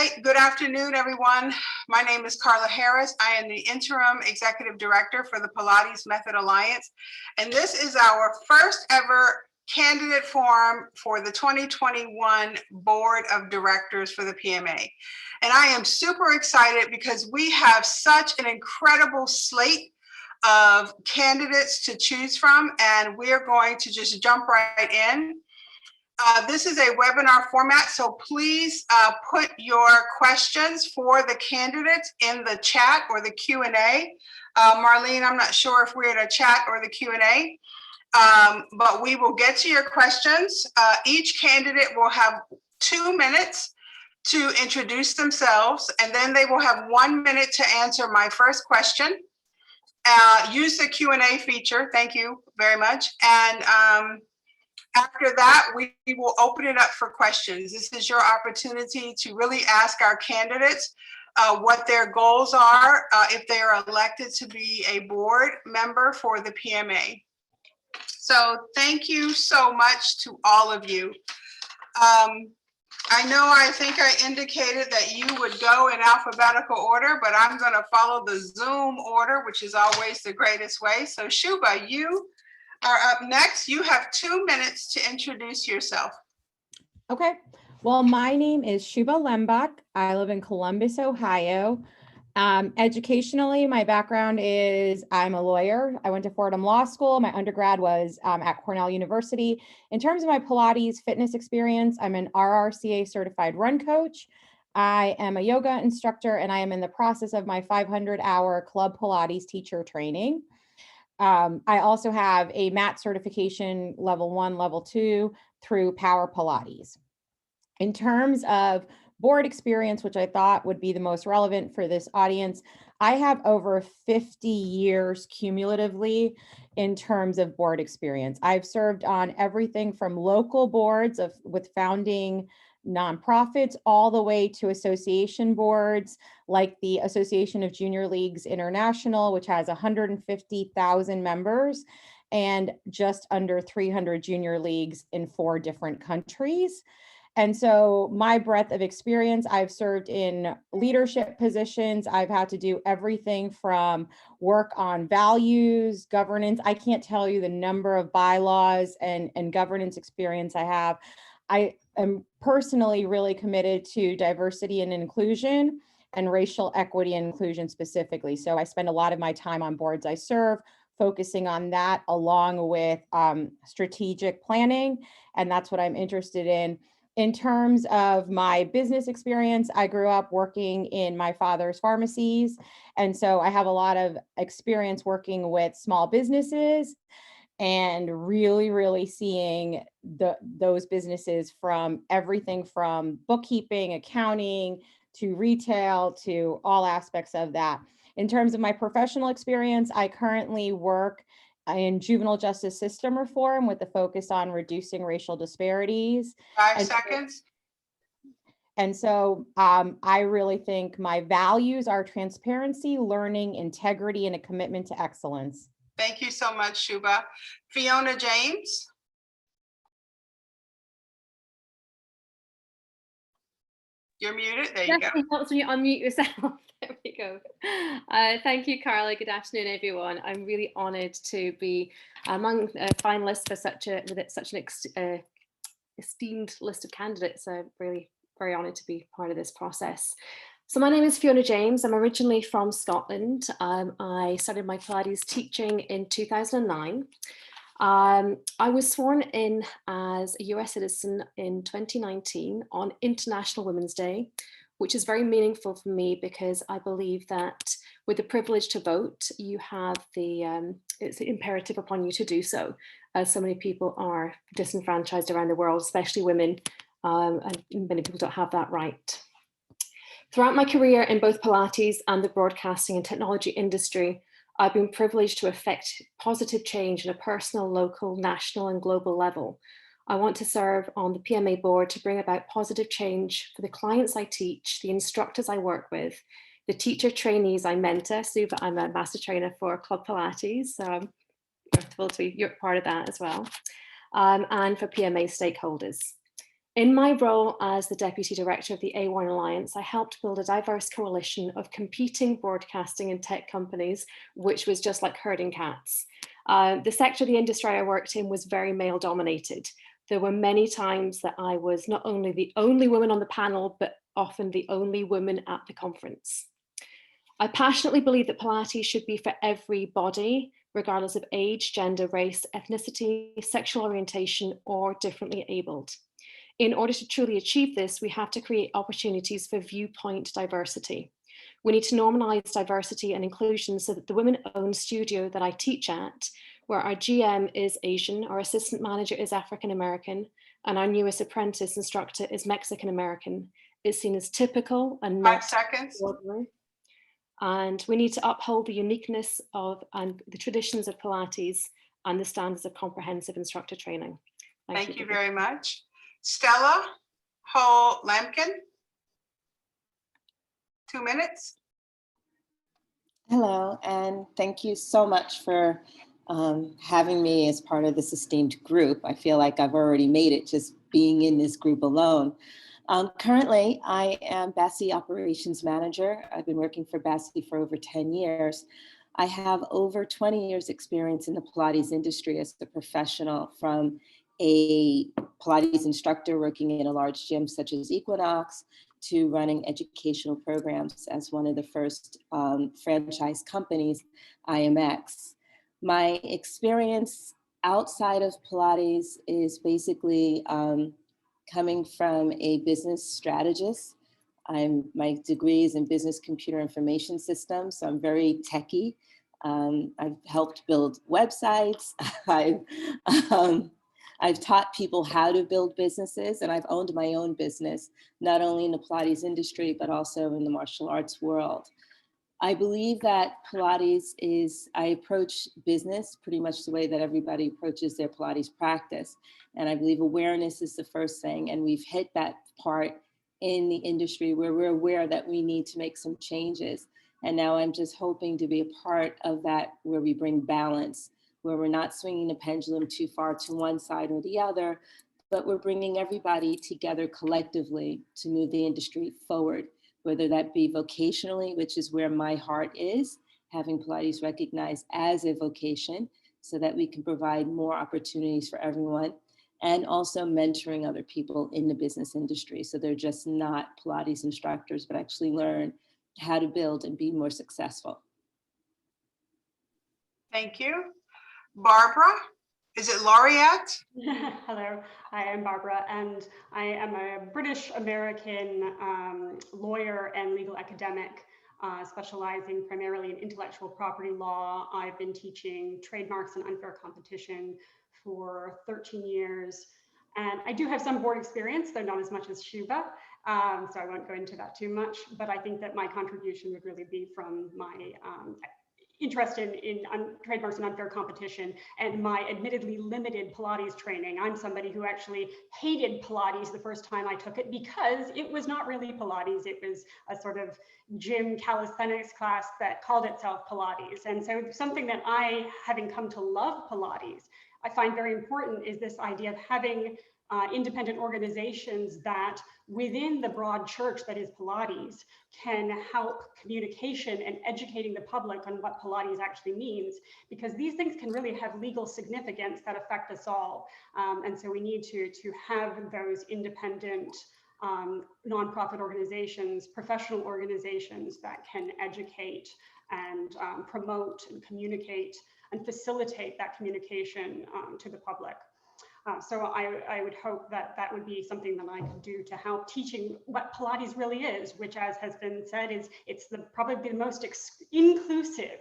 right, good afternoon, everyone. My name is Carla Harris. I am the Interim Executive Director for the Pilates Method Alliance, and this is our first ever candidate forum for the 2021 Board of Directors for the PMA. And I am super excited because we have such an incredible slate of candidates to choose from, and we're going to just jump right in. This is a webinar format, so please put your questions for the candidates in the chat or the Q&A. Marlene, I'm not sure if we're in a chat or the Q&A, but we will get to your questions. Each candidate will have 2 minutes to introduce themselves, and then they will have 1 minute to answer my first question. Use the Q&A feature. Thank you very much. And after that, we will open it up for questions. This is your opportunity to really ask our candidates what their goals are if they are elected to be a board member for the PMA. So thank you so much to all of you. I think I indicated that you would go in alphabetical order, but I'm going to follow the Zoom order, which is always the greatest way. So Shuba, you are up next. You have 2 minutes to introduce yourself. Okay. Well, my name is Shuba Lembach. I live in Columbus, Ohio. Educationally, my background is I'm a lawyer. I went to Fordham Law School. My undergrad was at Cornell University. In terms of my Pilates fitness experience, I'm an RRCA certified run coach. I am a yoga instructor, and I am in the process of my 500-hour Club Pilates teacher training. I also have a mat certification level 1, level 2 through Power Pilates. In terms of board experience, which I thought would be the most relevant for this audience, I have over 50 years cumulatively in terms of board experience. I've served on everything from local boards with founding nonprofits all the way to association boards like the Association of Junior Leagues International, which has 150,000 members and just under 300 junior leagues in 4 different countries. And so my breadth of experience, I've served in leadership positions. I've had to do everything from work on values, governance. I can't tell you the number of bylaws and governance experience I have. I am personally really committed to diversity and inclusion and racial equity and inclusion specifically. So I spend a lot of my time on boards I serve, focusing on that along with strategic planning. And that's what I'm interested in. In terms of my business experience, I grew up working in my father's pharmacies. And so I have a lot of experience working with small businesses and really seeing those businesses from everything from bookkeeping, accounting, to retail, to all aspects of that. In terms of my professional experience, I currently work in juvenile justice system reform with the focus on reducing racial disparities. 5 seconds. And so I really think my values are transparency, learning, integrity, and a commitment to excellence. Thank you so much, Shuba. Fiona James. You're muted. There you go. Helps when you unmute yourself. There we go. Thank you, Carla. Good afternoon, everyone. I'm really honoured to be among finalists for such an esteemed list of candidates. I'm really very honoured to be part of this process. So my name is Fiona James. I'm originally from Scotland. I started my Pilates teaching in 2009. I was sworn in as a US citizen in 2019 on International Women's Day, which is very meaningful for me because I believe that with the privilege to vote, you have it's imperative upon you to do so, as so many people are disenfranchised around the world, especially women, and many people don't have that right. Throughout my career in both Pilates and the broadcasting and technology industry, I've been privileged to affect positive change at a personal, local, national, and global level. I want to serve on the PMA board to bring about positive change for the clients I teach, the instructors I work with, the teacher trainees I mentor. So I'm a master trainer for Club Pilates, so I'm grateful to be part of that as well, and for PMA stakeholders. In my role as the Deputy Director of the A1 Alliance, I helped build a diverse coalition of competing broadcasting and tech companies, which was just like herding cats. The sector of the industry I worked in was very male dominated. There were many times that I was not only the only woman on the panel, but often the only woman at the conference. I passionately believe that Pilates should be for everybody, regardless of age, gender, race, ethnicity, sexual orientation, or differently abled. In order to truly achieve this, we have to create opportunities for viewpoint diversity. We need to normalize diversity and inclusion so that the women-owned studio that I teach at, where our GM is Asian, our assistant manager is African-American, and our newest apprentice instructor is Mexican-American, is seen as typical and not 5 seconds. ordinary. And we need to uphold the uniqueness of and the traditions of Pilates and the standards of comprehensive instructor training. Thank you very much. Stella Ho-Lampkin. 2 minutes. Hello, and thank you so much for having me as part of this esteemed group. I feel like I've already made it just being in this group alone. Currently, I am BASI Operations Manager. I've been working for BASI for over 10 years. I have over 20 years experience in the Pilates industry as a professional, from a Pilates instructor working in a large gym such as Equinox, to running educational programs as one of the first franchise companies, IMX. My experience outside of Pilates is basically coming from a business strategist. My degree is in business computer information systems, so I'm very techie. I've helped build websites. I've taught people how to build businesses, and I've owned my own business, not only in the Pilates industry, but also in the martial arts world. I believe that Pilates is, I approach business pretty much the way that everybody approaches their Pilates practice. And I believe awareness is the first thing. And we've hit that part in the industry where we're aware that we need to make some changes. And now I'm just hoping to be a part of that, where we bring balance, where we're not swinging the pendulum too far to one side or the other, but we're bringing everybody together collectively to move the industry forward, whether that be vocationally, which is where my heart is, having Pilates recognized as a vocation so that we can provide more opportunities for everyone, and also mentoring other people in the business industry. So they're just not Pilates instructors, but actually learn how to build and be more successful. Thank you. Barbara, is it Laureate? Hello, I am Barbara, and I am a British-American lawyer and legal academic, specializing primarily in intellectual property law. I've been teaching trademarks and unfair competition for 13 years. And I do have some board experience, though not as much as Shuba, so I won't go into that too much, but I think that my contribution would really be from my interest in trademarks and unfair competition and my admittedly limited Pilates training. I'm somebody who actually hated Pilates the first time I took it because it was not really Pilates. It was a sort of gym calisthenics class that called itself Pilates. And so something that I, having come to love Pilates, I find very important is this idea of having independent organizations that within the broad church that is Pilates can help communication and educating the public on what Pilates actually means, because these things can really have legal significance that affect us all. And so we need to have those independent nonprofit organizations, professional organizations that can educate and promote and communicate and facilitate that communication to the public. So I would hope that that would be something that I could do to help teaching what Pilates really is, which, as has been said, is it's probably the most inclusive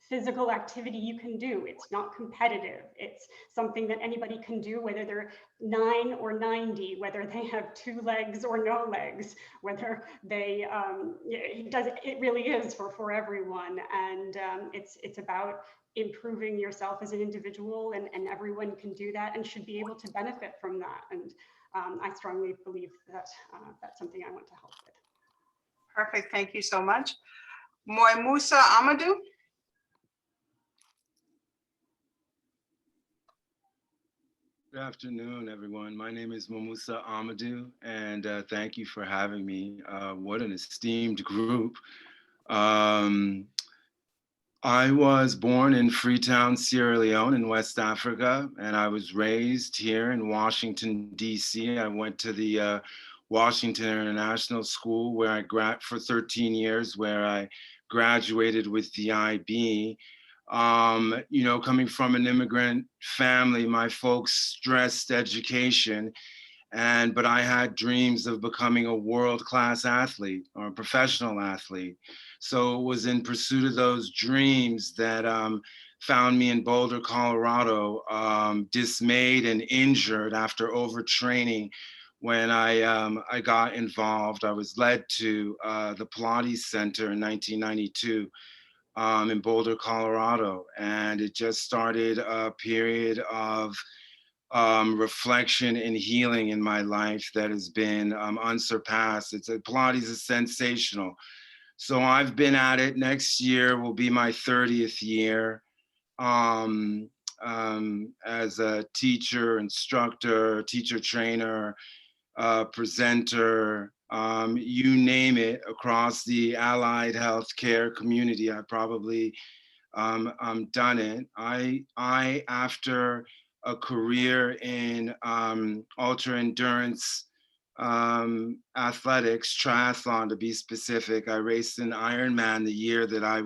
physical activity you can do. It's not competitive. It's something that anybody can do, whether they're 9 or 90, whether they have 2 legs or no legs, whether they, it really is for everyone. And it's about improving yourself as an individual, and everyone can do that and should be able to benefit from that. And I strongly believe that that's something I want to help with. Perfect, thank you so much. Musa Amadou. Good afternoon, everyone. My name is Mamusa Amadou, and thank you for having me. What an esteemed group. I was born in Freetown, Sierra Leone in West Africa, and I was raised here in Washington, D.C. I went to the Washington International School where for 13 years, where I graduated with the IB. Coming from an immigrant family, my folks stressed education, but I had dreams of becoming a world-class athlete or a professional athlete. So it was in pursuit of those dreams that found me in Boulder, Colorado, dismayed and injured after overtraining. When I got involved, I was led to the Pilates Center in 1992 in Boulder, Colorado. And it just started a period of reflection and healing in my life that has been unsurpassed. Pilates is sensational. So I've been at it. Next year will be my 30th year as a teacher, instructor, teacher trainer, presenter, you name it, across the allied healthcare community. I probably done it. I after a career in ultra endurance athletics, triathlon to be specific. I raced an Ironman the year that I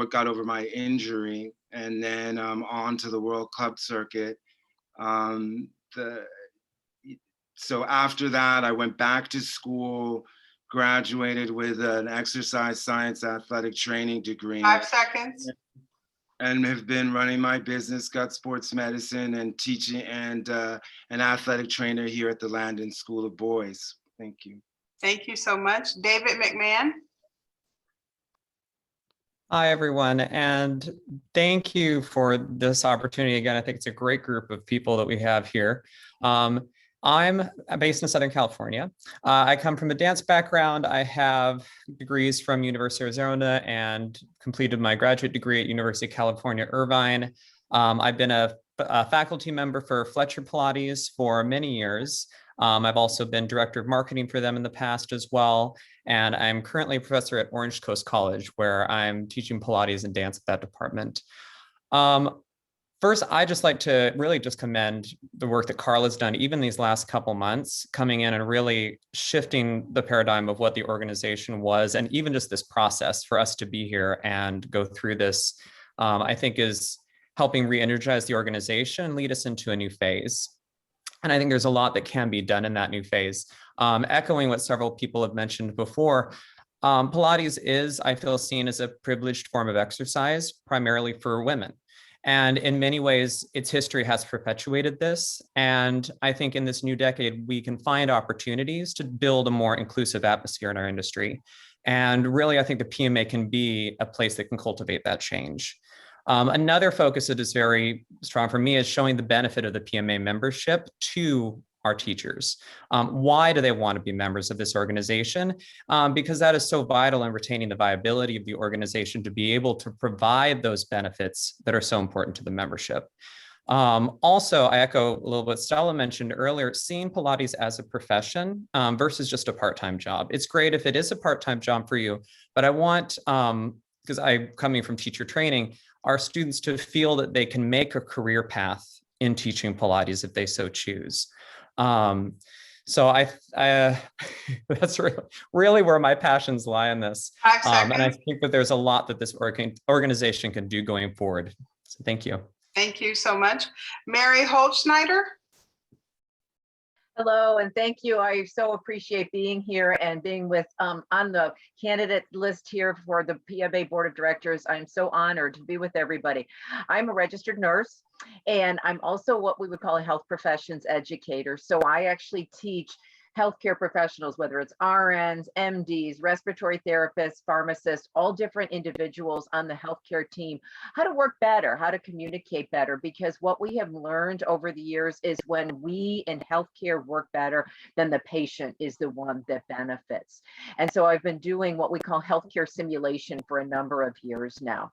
got over my injury, and then on to the World Club circuit. So after that, I went back to school, graduated with an exercise science athletic training degree. 5 seconds. And have been running my business, Gut Sports Medicine, and teaching, and an athletic trainer here at the Landon School of Boys. Thank you. Thank you so much. David McMahon. Hi, everyone, and thank you for this opportunity. Again, I think it's a great group of people that we have here. I'm based in Southern California. I come from a dance background. I have degrees from University of Arizona and completed my graduate degree at University of California, Irvine. I've been a faculty member for Fletcher Pilates for many years. I've also been director of marketing for them in the past as well. And I'm currently a professor at Orange Coast College, where I'm teaching Pilates and dance at that department. First, I just like to really just commend the work that Carla's done, even these last couple months, coming in and really shifting the paradigm of what the organization was, and even just this process for us to be here and go through this, I think is helping re-energize the organization and lead us into a new phase. And I think there's a lot that can be done in that new phase. Echoing what several people have mentioned before, Pilates is, I feel, seen as a privileged form of exercise, primarily for women. And in many ways, its history has perpetuated this. And I think in this new decade, we can find opportunities to build a more inclusive atmosphere in our industry. And really, I think the PMA can be a place that can cultivate that change. Another focus that is very strong for me is showing the benefit of the PMA membership to our teachers. Why do they want to be members of this organization? Because that is so vital in retaining the viability of the organization to be able to provide those benefits that are so important to the membership. Also, I echo a little bit Stella mentioned earlier, seeing Pilates as a profession versus just a part-time job. It's great if it is a part-time job for you, but I want, because I'm coming from teacher training, our students to feel that they can make a career path in teaching Pilates if they so choose. So that's really where my passions lie in this. And I think that there's a lot that this organization can do going forward. So thank you. Thank you so much. Mary Holtschneider. Hello, and thank you. I so appreciate being here and being with on the candidate list here for the PMA Board of Directors. I'm so honored to be with everybody. I'm a registered nurse, and I'm also what we would call a health professions educator. So I actually teach healthcare professionals, whether it's RNs, MDs, respiratory therapists, pharmacists, all different individuals on the healthcare team, how to work better, how to communicate better, because what we have learned over the years is when we in healthcare work better, then the patient is the one that benefits. And so I've been doing what we call healthcare simulation for a number of years now.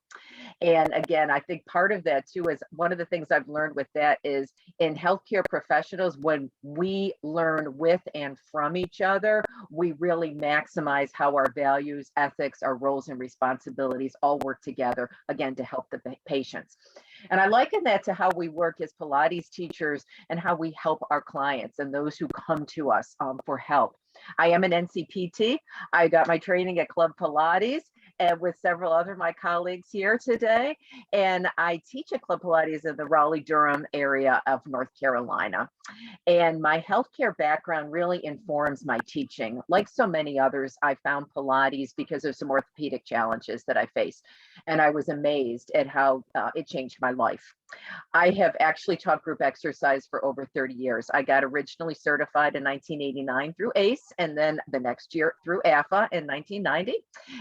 And again, I think part of that too is one of the things I've learned with that is in healthcare professionals, when we learn with and from each other, we really maximize how our values, ethics, our roles and responsibilities all work together, again, to help the patients. And I liken that to how we work as Pilates teachers and how we help our clients and those who come to us for help. I am an NCPT. I got my training at Club Pilates and with several other my colleagues here today. And I teach at Club Pilates in the Raleigh-Durham area of North Carolina. And my healthcare background really informs my teaching. Like so many others, I found Pilates because of some orthopedic challenges that I faced. And I was amazed at how it changed my life. I have actually taught group exercise for over 30 years. I got originally certified in 1989 through ACE, and then the next year through AFA in 1990.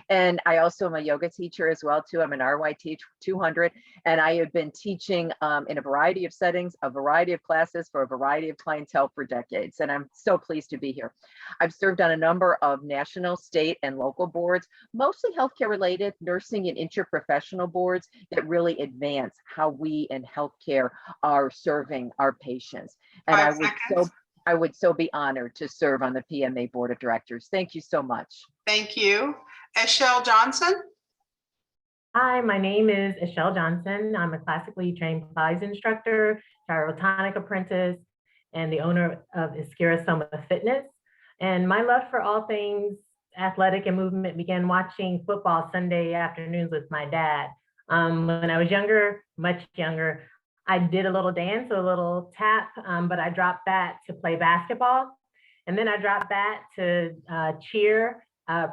And I also am a yoga teacher as well too. I'm an RYT 200, and I have been teaching in a variety of settings, a variety of classes for a variety of clientele for decades. And I'm so pleased to be here. I've served on a number of national, state, and local boards, mostly healthcare related, nursing and interprofessional boards that really advance how we in healthcare are serving our patients. And I would so be honored to serve on the PMA Board of Directors. Thank you so much. Thank you. Eshelle Johnson. Hi, my name is Eshelle Johnson. I'm a classically trained Pilates instructor, gyrotonic apprentice, and the owner of Iskira Soma Fitness. And my love for all things athletic and movement began watching football Sunday afternoons with my dad. When I was younger, much younger, I did a little dance, a little tap, but I dropped that to play basketball. And then I dropped that to cheer,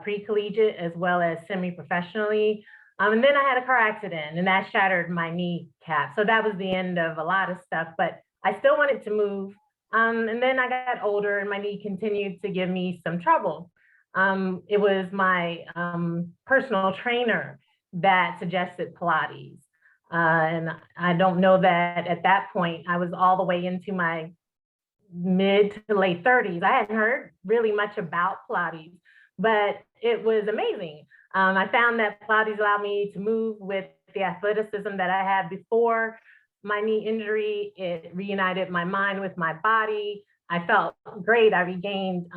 pre-collegiate as well as semi-professionally. And then I had a car accident and that shattered my kneecap. So that was the end of a lot of stuff, but I still wanted to move. And then I got older and my knee continued to give me some trouble. It was my personal trainer that suggested Pilates. And I don't know that at that point, I was all the way into my mid to late 30s. I hadn't heard really much about Pilates, but it was amazing. I found that Pilates allowed me to move with the athleticism that I had before my knee injury. It reunited my mind with my body. I felt great. I regained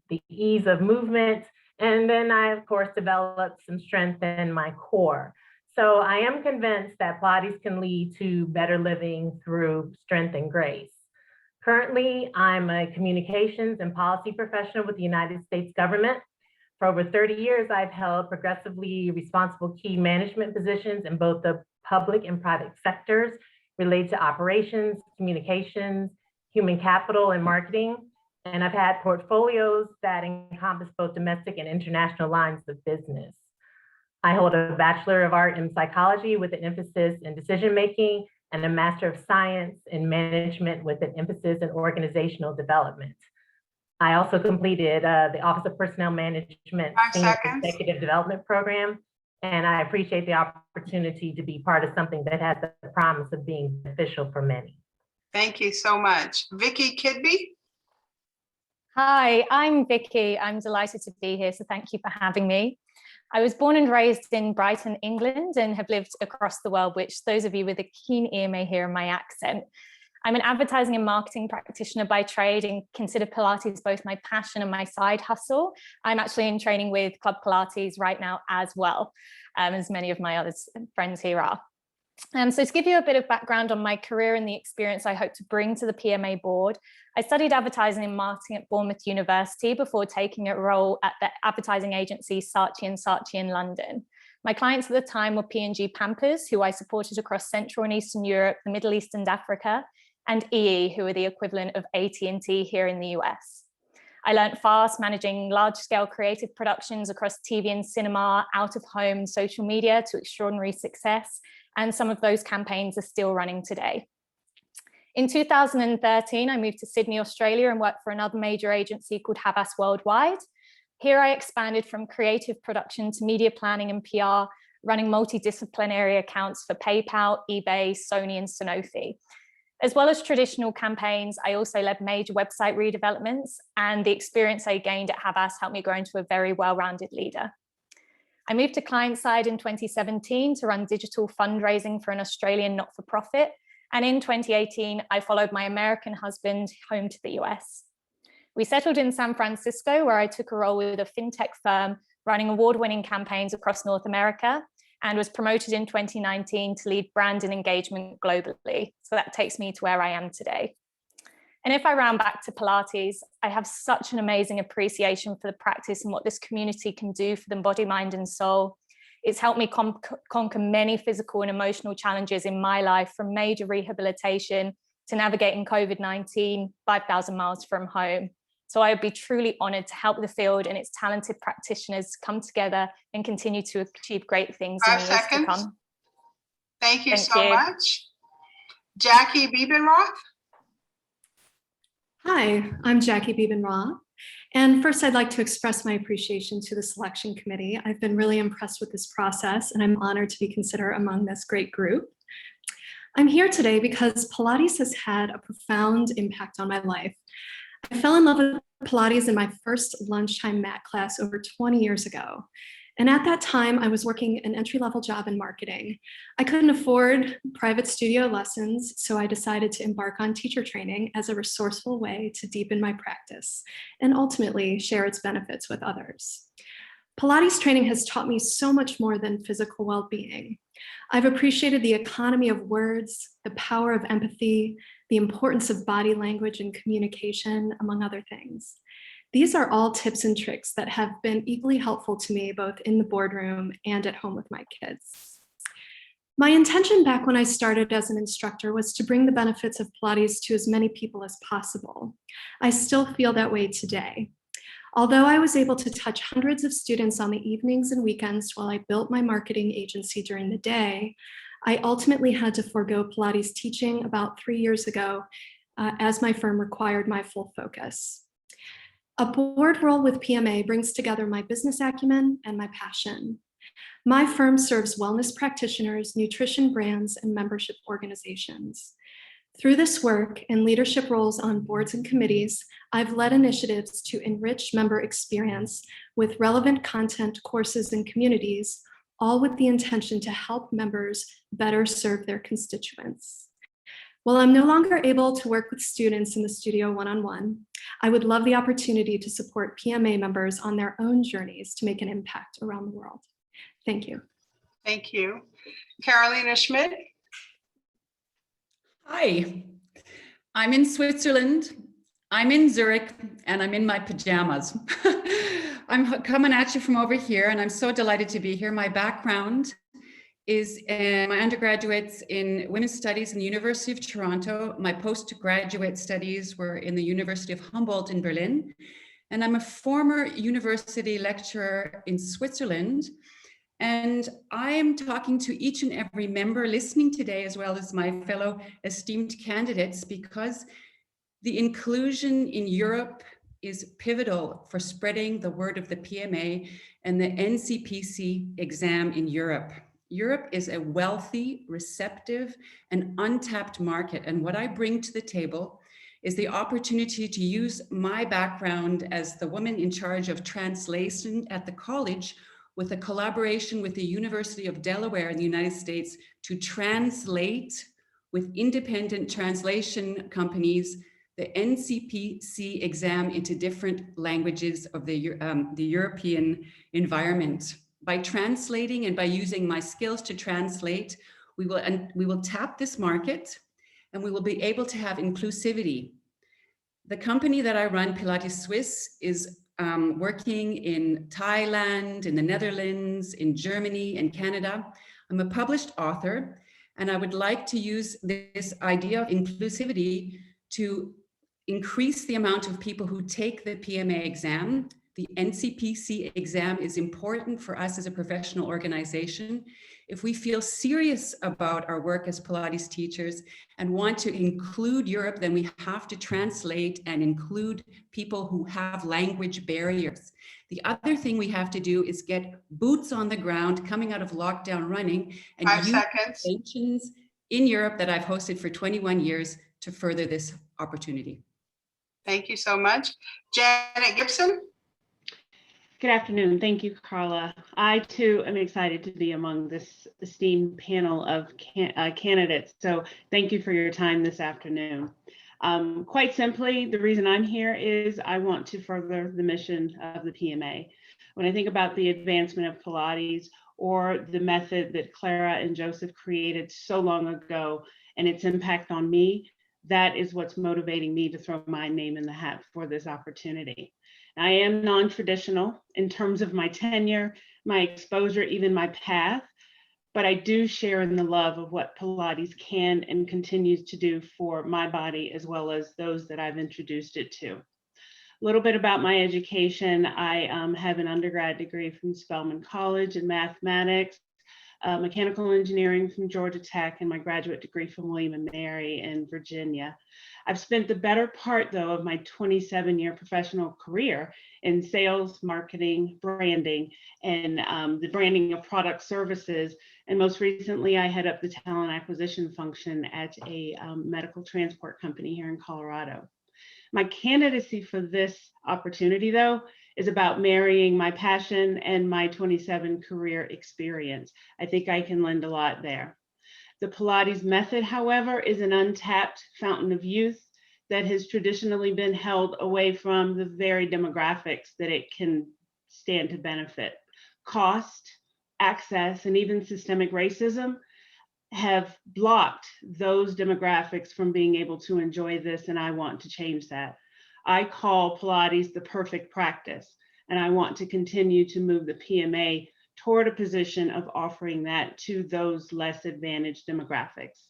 the ease of movement. And then I, of course, developed some strength in my core. So I am convinced that Pilates can lead to better living through strength and grace. Currently, I'm a communications and policy professional with the United States government. For over 30 years, I've held progressively responsible key management positions in both the public and private sectors related to operations, communications, human capital, and marketing. And I've had portfolios that encompass both domestic and international lines of business. I hold a Bachelor of Art in Psychology with an emphasis in decision-making and a Master of Science in Management with an emphasis in organizational development. I also completed the Office of Personnel Management Senior Executive Development Program, and I appreciate the opportunity to be part of something that has the promise of being beneficial for many. Thank you so much. Vicki Kidney. Hi, I'm Vicki. I'm delighted to be here, so thank you for having me. I was born and raised in Brighton, England, and have lived across the world, which those of you with a keen ear may hear in my accent. I'm an advertising and marketing practitioner by trade and consider Pilates both my passion and my side hustle. I'm actually in training with Club Pilates right now as well, as many of my other friends here are. So to give you a bit of background on my career and the experience I hope to bring to the PMA board, I studied advertising and marketing at Bournemouth University before taking a role at the advertising agency Saatchi & Saatchi in London. My clients at the time were P&G Pampers, who I supported across Central and Eastern Europe, the Middle East and Africa, and EE, who are the equivalent of AT&T here in the US. I learned fast managing large-scale creative productions across TV and cinema, out-of-home and social media to extraordinary success, and some of those campaigns are still running today. In 2013, I moved to Sydney, Australia, and worked for another major agency called Havas Worldwide. Here I expanded from creative production to media planning and PR, running multidisciplinary accounts for PayPal, eBay, Sony, and Sanofi. As well as traditional campaigns, I also led major website redevelopments, and the experience I gained at Havas helped me grow into a very well-rounded leader. I moved to client side in 2017 to run digital fundraising for an Australian not-for-profit. And in 2018, I followed my American husband home to the US. We settled in San Francisco, where I took a role with a fintech firm running award-winning campaigns across North America, and was promoted in 2019 to lead brand and engagement globally. So that takes me to where I am today. And if I round back to Pilates, I have such an amazing appreciation for the practice and what this community can do for the body, mind, and soul. It's helped me conquer many physical and emotional challenges in my life, from major rehabilitation to navigating COVID-19, 5,000 miles from home. So I would be truly honored to help the field and its talented practitioners come together and continue to achieve great things in the years to come. Thank you so much. Jackie Bieben. Hi, I'm Jackie Bieben. And first, I'd like to express my appreciation to the selection committee. I've been really impressed with this process, and I'm honored to be considered among this great group. I'm here today because Pilates has had a profound impact on my life. I fell in love with Pilates in my first lunchtime mat class over 20 years ago. And at that time, I was working an entry-level job in marketing. I couldn't afford private studio lessons, so I decided to embark on teacher training as a resourceful way to deepen my practice and ultimately share its benefits with others. Pilates training has taught me so much more than physical well-being. I've appreciated the economy of words, the power of empathy, the importance of body language and communication, among other things. These are all tips and tricks that have been equally helpful to me, both in the boardroom and at home with my kids. My intention back when I started as an instructor was to bring the benefits of Pilates to as many people as possible. I still feel that way today. Although I was able to touch hundreds of students on the evenings and weekends while I built my marketing agency during the day, I ultimately had to forego Pilates teaching about 3 years ago as my firm required my full focus. A board role with PMA brings together my business acumen and my passion. My firm serves wellness practitioners, nutrition brands, and membership organizations. Through this work and leadership roles on boards and committees, I've led initiatives to enrich member experience with relevant content, courses, and communities, all with the intention to help members better serve their constituents. While I'm no longer able to work with students in the studio one-on-one, I would love the opportunity to support PMA members on their own journeys to make an impact around the world. Thank you. Thank you. Carolina Schmidt. Hi, I'm in Switzerland, I'm in Zurich, and I'm in my pajamas. I'm coming at you from over here, and I'm so delighted to be here. My background is my undergraduates in women's studies in the University of Toronto. My postgraduate studies were in the University of Humboldt in Berlin. And I'm a former university lecturer in Switzerland. And I am talking to each and every member listening today, as well as my fellow esteemed candidates, because the inclusion in Europe is pivotal for spreading the word of the PMA and the NCPC exam in Europe. Europe is a wealthy, receptive, and untapped market. And what I bring to the table is the opportunity to use my background as the woman in charge of translation at the college, with a collaboration with the University of Delaware in the United States, to translate with independent translation companies the NCPC exam into different languages of the European environment. By translating and by using my skills to translate, we will tap this market, and we will be able to have inclusivity. The company that I run, Pilates Swiss, is working in Thailand, in the Netherlands, in Germany, and Canada. I'm a published author, and I would like to use this idea of inclusivity to increase the amount of people who take the PMA exam, The NCPC exam is important for us as a professional organization. If we feel serious about our work as Pilates teachers and want to include Europe, then we have to translate and include people who have language barriers. The other thing we have to do is get boots on the ground coming out of lockdown running and 5 use seconds. conventions in Europe that I've hosted for 21 years to further this opportunity. Thank you so much. Janet Gibson. Good afternoon. Thank you, Carla. I too am excited to be among this esteemed panel of candidates. So thank you for your time this afternoon. Quite simply, the reason I'm here is I want to further the mission of the PMA. When I think about the advancement of Pilates or the method that Clara and Joseph created so long ago and its impact on me, that is what's motivating me to throw my name in the hat for this opportunity. I am non-traditional in terms of my tenure, my exposure, even my path, but I do share in the love of what Pilates can and continues to do for my body, as well as those that I've introduced it to. A little bit about my education. I have an undergrad degree from Spelman College in mathematics, mechanical engineering from Georgia Tech, and my graduate degree from William & Mary in Virginia. I've spent the better part, though, of my 27-year professional career in sales, marketing, branding, and the branding of product services. And most recently, I head up the talent acquisition function at a medical transport company here in Colorado. My candidacy for this opportunity, though, is about marrying my passion and my 27 career experience. I think I can lend a lot there. The Pilates method, however, is an untapped fountain of youth that has traditionally been held away from the very demographics that it can stand to benefit. Cost, access, and even systemic racism have blocked those demographics from being able to enjoy this, and I want to change that. I call Pilates the perfect practice, and I want to continue to move the PMA toward a position of offering that to those less advantaged demographics.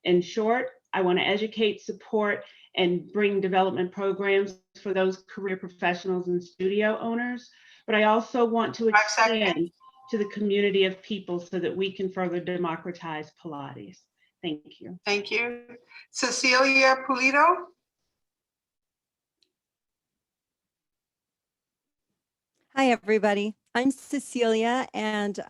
In short, I want to educate, support, and bring development programs for those career professionals and studio owners, but I also want to expand to the community of people so that we can further democratize Pilates. Thank you. Thank you. Cecilia Pulido. Hi, everybody. I'm Cecilia, and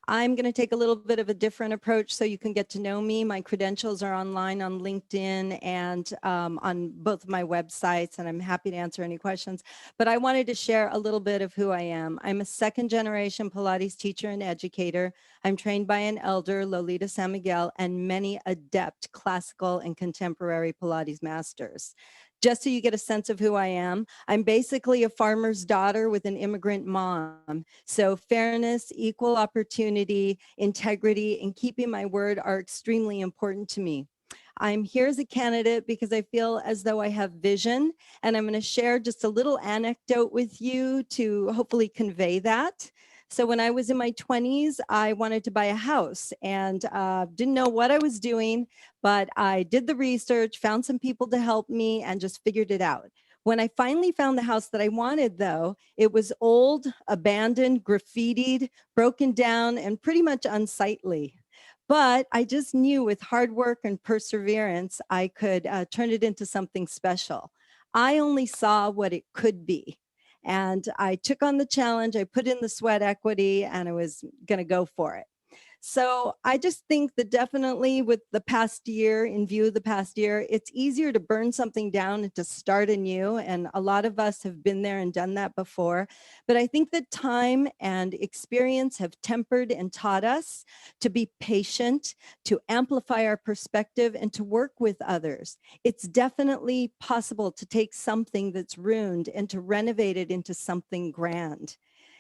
I'm going to take a little bit of a different approach so you can get to know me. My credentials are online on LinkedIn and on both of my websites, and I'm happy to answer any questions. But I wanted to share a little bit of who I am. I'm a second-generation Pilates teacher and educator. I'm trained by an elder, Lolita San Miguel, and many adept classical and contemporary Pilates masters. Just so you get a sense of who I am, I'm basically a farmer's daughter with an immigrant mom. So fairness, equal opportunity, integrity, and keeping my word are extremely important to me. I'm here as a candidate because I feel as though I have vision, and I'm going to share just a little anecdote with you to hopefully convey that. So when I was in my 20s, I wanted to buy a house and didn't know what I was doing, but I did the research, found some people to help me, and just figured it out. When I finally found the house that I wanted, though, it was old, abandoned, graffitied, broken down, and pretty much unsightly. But I just knew with hard work and perseverance, I could turn it into something special. I only saw what it could be. And I took on the challenge, I put in the sweat equity, and I was going to go for it. So I just think that definitely with the past year, in view of the past year, it's easier to burn something down and to start anew. And a lot of us have been there and done that before. But I think that time and experience have tempered and taught us to be patient, to amplify our perspective, and to work with others. It's definitely possible to take something that's ruined and to renovate it into something grand.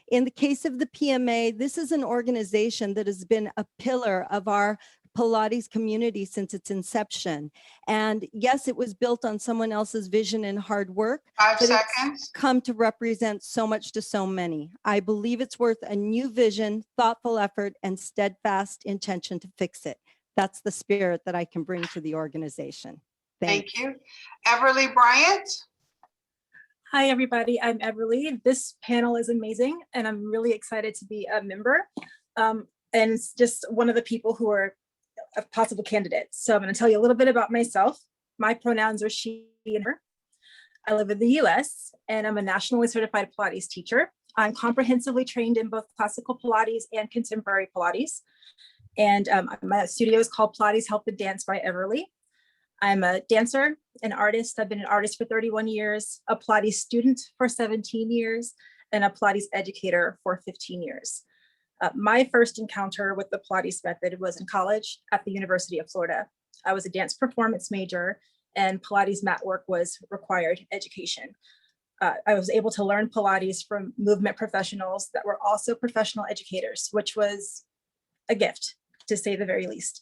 In the case of the PMA, this is an organization that has been a pillar of our Pilates community since its inception. And yes, it was built on someone else's vision and hard work. 5 but seconds. It's come to represent so much to so many. I believe it's worth a new vision, thoughtful effort, and steadfast intention to fix it. That's the spirit that I can bring to the organization. Thanks. Thank you. Everly Bryant. Hi, everybody. I'm Everly. This panel is amazing, and I'm really excited to be a member. And it's just one of the people who are a possible candidate. So I'm going to tell you a little bit about myself. My pronouns are she and her. I live in the US, and I'm a nationally certified Pilates teacher. I'm comprehensively trained in both classical Pilates and contemporary Pilates. And my studio is called Pilates Health and Dance by Everly. I'm a dancer, an artist. I've been an artist for 31 years, a Pilates student for 17 years, and a Pilates educator for 15 years. My first encounter with the Pilates method was in college at the University of Florida. I was a dance performance major, and Pilates mat work was required education. I was able to learn Pilates from movement professionals that were also professional educators, which was a gift, to say the very least.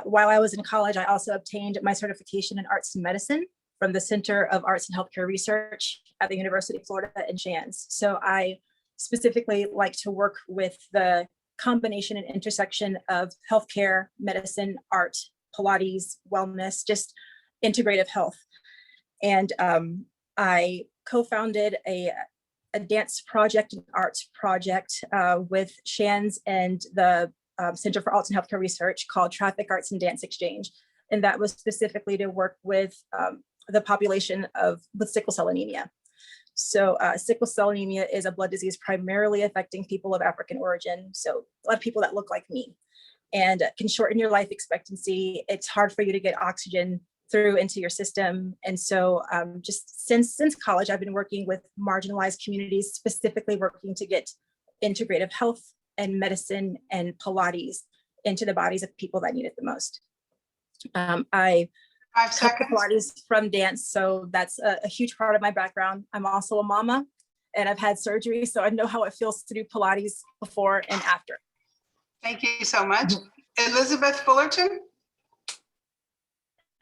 While I was in college, I also obtained my certification in arts and medicine from the Center of Arts and Healthcare Research at the University of Florida in Shands. So I specifically like to work with the combination and intersection of healthcare, medicine, art, Pilates, wellness, just integrative health. And I co-founded a dance project, an arts project with Shands and the Center for Arts and Healthcare Research called Traffic Arts and Dance Exchange. And that was specifically to work with the population with sickle cell anemia. So sickle cell anemia is a blood disease primarily affecting people of African origin. So a lot of people that look like me, and can shorten your life expectancy. It's hard for you to get oxygen through into your system. And so just since college, I've been working with marginalized communities, specifically working to get integrative health and medicine and Pilates into the bodies of people that need it the most. I took the Pilates from dance, so that's a huge part of my background. I'm also a mama, and I've had surgery, so I know how it feels to do Pilates before and after. Thank you so much. Elizabeth Fullerton.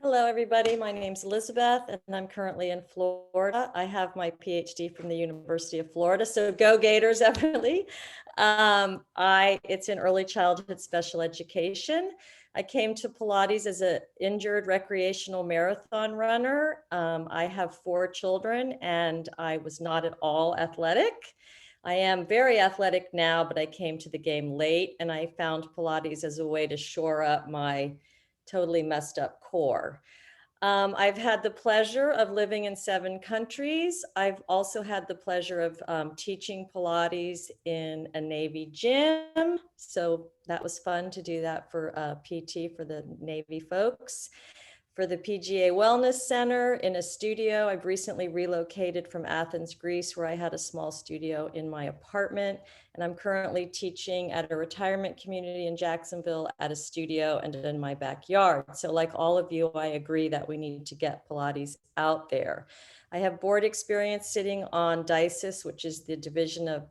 Hello, everybody. My name's Elizabeth, and I'm currently in Florida. I have my PhD from the University of Florida, so go Gators, Everly. It's in early childhood special education. I came to Pilates as an injured recreational marathon runner. I have 4 children, and I was not at all athletic. I am very athletic now, but I came to the game late, and I found Pilates as a way to shore up my totally messed up core. I've had the pleasure of living in 7 countries. I've also had the pleasure of teaching Pilates in a Navy gym. So that was fun to do that for PT for the Navy folks. For the PGA Wellness Center in a studio. I've recently relocated from Athens, Greece, where I had a small studio in my apartment. And I'm currently teaching at a retirement community in Jacksonville at a studio and in my backyard. So like all of you, I agree that we need to get Pilates out there. I have board experience sitting on DICES, which is the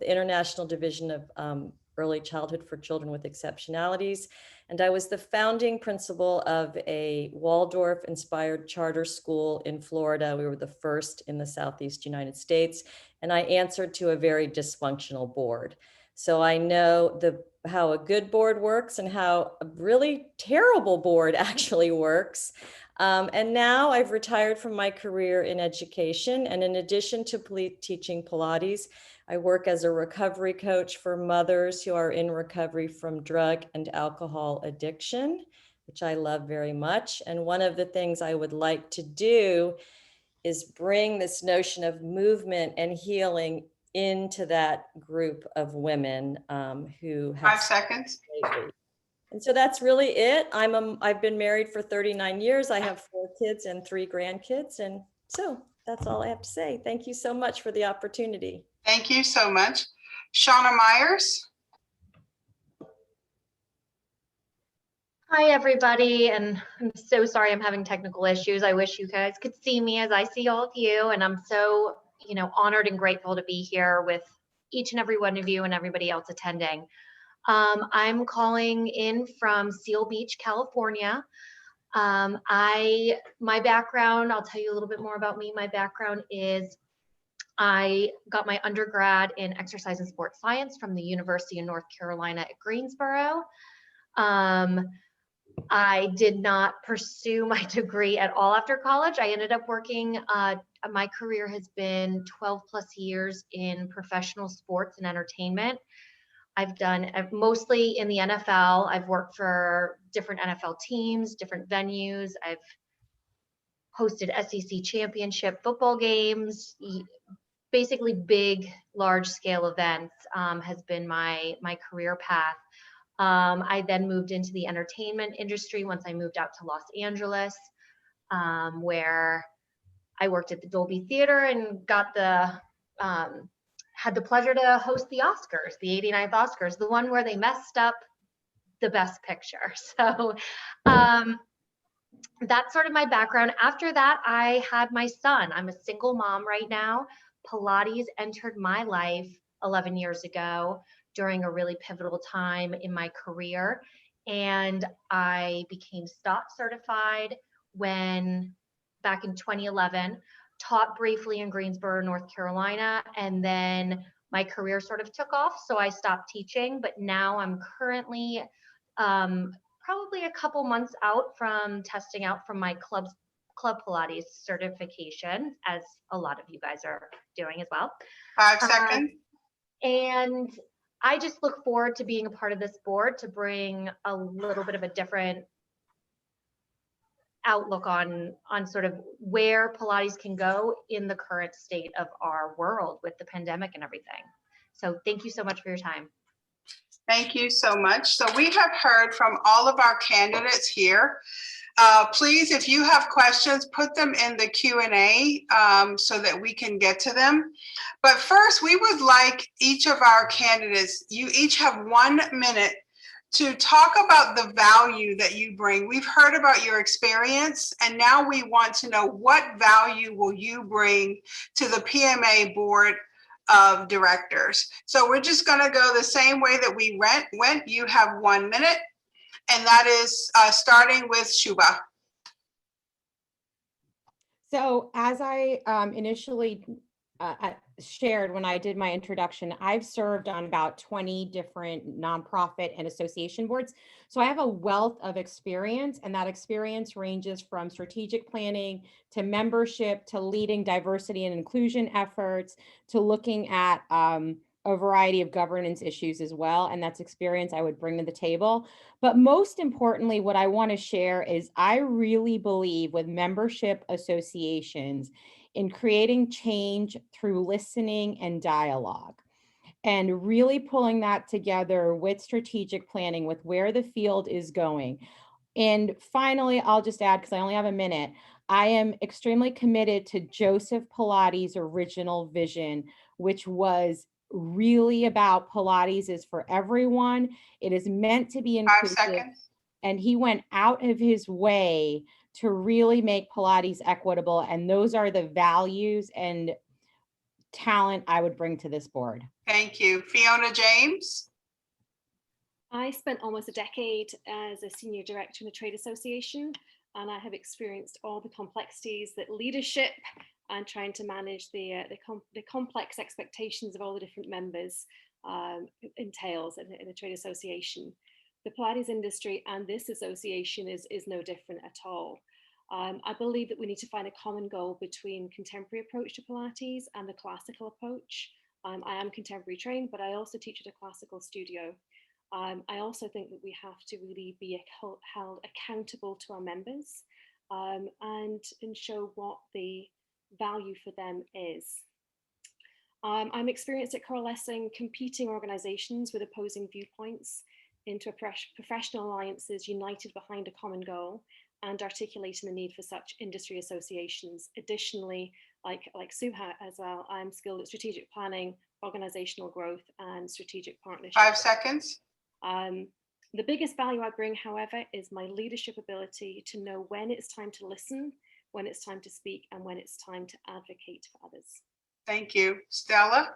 International Division of Early Childhood for Children with Exceptionalities. And I was the founding principal of a Waldorf-inspired charter school in Florida. We were the first in the Southeast United States, and I answered to a very dysfunctional board. So I know how a good board works and how a really terrible board actually works. And now I've retired from my career in education. And in addition to teaching Pilates, I work as a recovery coach for mothers who are in recovery from drug and alcohol addiction, which I love very much. And one of the things I would like to do is bring this notion of movement and healing into that group of women who have 5 seconds. Lately. And so that's really it. I've been married for 39 years. I have 4 kids and 3 grandkids. And so that's all I have to say. Thank you so much for the opportunity. Thank you so much. Shauna Myers. Hi, everybody. And I'm so sorry I'm having technical issues. I wish you guys could see me as I see all of you. And I'm so, honored and grateful to be here with each and every one of you and everybody else attending. I'm calling in from Seal Beach, California. My background, I'll tell you a little bit more about me. My background is I got my undergrad in exercise and sports science from the University of North Carolina at Greensboro. I did not pursue my degree at all after college. I ended up working, my career has been 12 plus years in professional sports and entertainment. I've done mostly in the NFL. I've worked for different NFL teams, different venues. I've hosted SEC championship football games, basically big, large scale events has been my career path. I then moved into the entertainment industry once I moved out to Los Angeles, where I worked at the Dolby Theater and got had the pleasure to host the Oscars, the 89th Oscars, the one where they messed up the best picture. So that's sort of my background. After that, I had my son. I'm a single mom right now. Pilates entered my life 11 years ago during a really pivotal time in my career. And I became STOT certified back in 2011, taught briefly in Greensboro, North Carolina, and then my career sort of took off. So I stopped teaching, but now I'm currently probably a couple months out from testing out from my Club Pilates certification, as a lot of you guys are doing as well. 5 seconds. And I just look forward to being a part of this board to bring a little bit of a different outlook on sort of where Pilates can go in the current state of our world with the pandemic and everything. So thank you so much for your time. Thank you so much. So we have heard from all of our candidates here. Please, if you have questions, put them in the Q&A so that we can get to them. But first, we would like each of our candidates, you each have 1 minute to talk about the value that you bring. We've heard about your experience, and now we want to know what value will you bring to the PMA Board of Directors. So we're just going to go the same way that we went. You have 1 minute, and that is starting with Shubha. So as I initially shared when I did my introduction, I've served on about 20 different nonprofit and association boards. So I have a wealth of experience, and that experience ranges from strategic planning to membership to leading diversity and inclusion efforts to looking at a variety of governance issues as well. And that's experience I would bring to the table. But most importantly, what I want to share is I really believe with membership associations in creating change through listening and dialogue, and really pulling that together with strategic planning, with where the field is going. And finally, I'll just add, because I only have a minute, I am extremely committed to Joseph Pilates' original vision, which was really about Pilates is for everyone. It is meant to be inclusive. 5 seconds. And he went out of his way to really make Pilates equitable. And those are the values and talent I would bring to this board. Thank you. Fiona James. I spent almost a decade as a senior director in a trade association, and I have experienced all the complexities that leadership and trying to manage the complex expectations of all the different members entails in a trade association. The Pilates industry and this association is no different at all. I believe that we need to find a common goal between contemporary approach to Pilates and the classical approach. I am contemporary trained, but I also teach at a classical studio. I also think that we have to really be held accountable to our members and show what the value for them is. I'm experienced at coalescing competing organizations with opposing viewpoints into professional alliances united behind a common goal and articulating the need for such industry associations. Additionally, like Suha as well, I'm skilled at strategic planning, organizational growth, and strategic partnerships. 5 seconds. The biggest value I bring, however, is my leadership ability to know when it's time to listen, when it's time to speak, and when it's time to advocate for others. Thank you. Stella?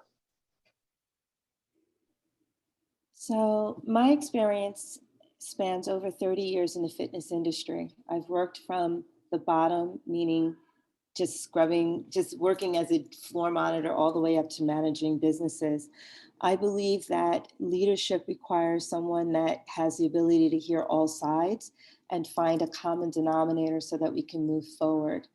So my experience spans over 30 years in the fitness industry. I've worked from the bottom, meaning just working as a floor monitor all the way up to managing businesses. I believe that leadership requires someone that has the ability to hear all sides and find a common denominator so that we can move forward.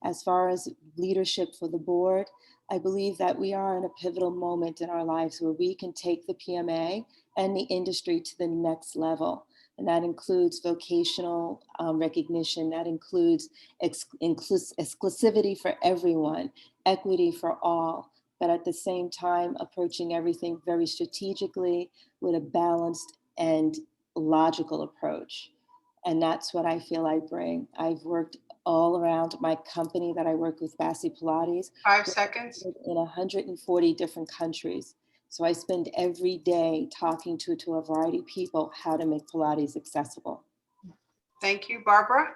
As far as leadership for the board, I believe that we are in a pivotal moment in our lives where we can take the PMA and the industry to the next level. And that includes vocational recognition, that includes exclusivity for everyone, equity for all, but at the same time, approaching everything very strategically with a balanced and logical approach. And that's what I feel I bring. I've worked all around my company that I work with, Bassi Pilates. 5 seconds. In 140 different countries. So I spend every day talking to a variety of people how to make Pilates accessible. Thank you, Barbara.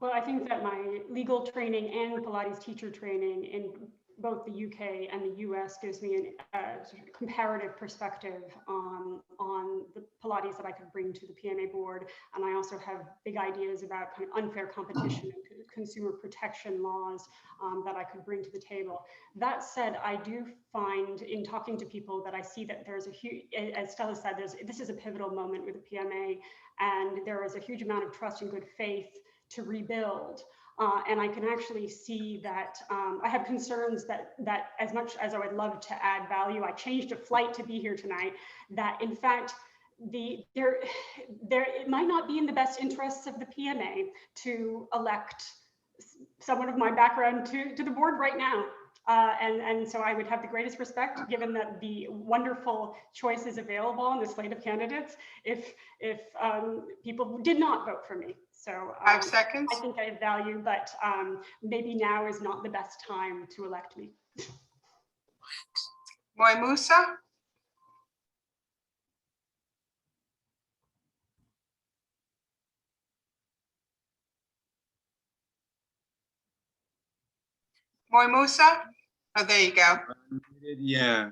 Well, I think that my legal training and Pilates teacher training in both the UK and the US gives me a sort of comparative perspective on the Pilates that I could bring to the PMA board. And I also have big ideas about kind of unfair competition and consumer protection laws that I could bring to the table. That said, I do find in talking to people that I see that there's a huge, as Stella said, this is a pivotal moment with the PMA, and there is a huge amount of trust and good faith to rebuild. And I can actually see that I have concerns that as much as I would love to add value, I changed a flight to be here tonight, that in fact, it might not be in the best interests of the PMA to elect someone of my background to the board right now. And so I would have the greatest respect, given that the wonderful choices available on the slate of candidates, if people did not vote for me. So 5 seconds. I think I have value, but maybe now is not the best time to elect me. Moy Musa. Moy Musa. Oh, there you go. Yeah.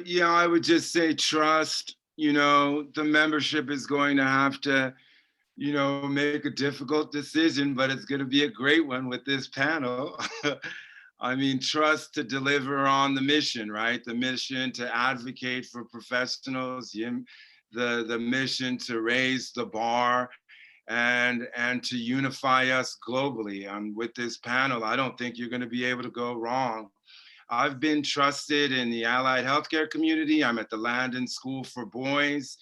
Yeah, I would just say trust. You know, the membership is going to have to, you know, make a difficult decision, but it's going to be a great one with this panel. I mean, trust to deliver on the mission, right? The mission to advocate for professionals, the mission to raise the bar and to unify us globally. With this panel, I don't think you're going to be able to go wrong. I've been trusted in the allied healthcare community. I'm at the Landon School for Boys.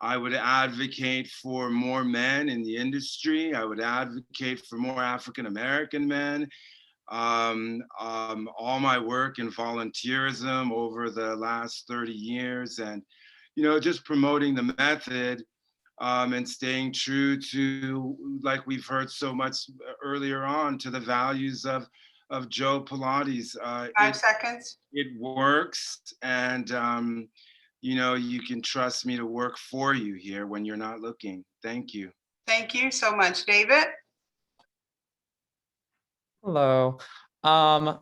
I would advocate for more men in the industry. I would advocate for more African-American men. All my work in volunteerism over the last 30 years and, you know, just promoting the method and staying true to, like we've heard so much earlier on, to the values of Joe Pilates. 5 seconds. It works, and you know, you can trust me to work for you here when you're not looking. Thank you. Thank you so much, David. Hello. I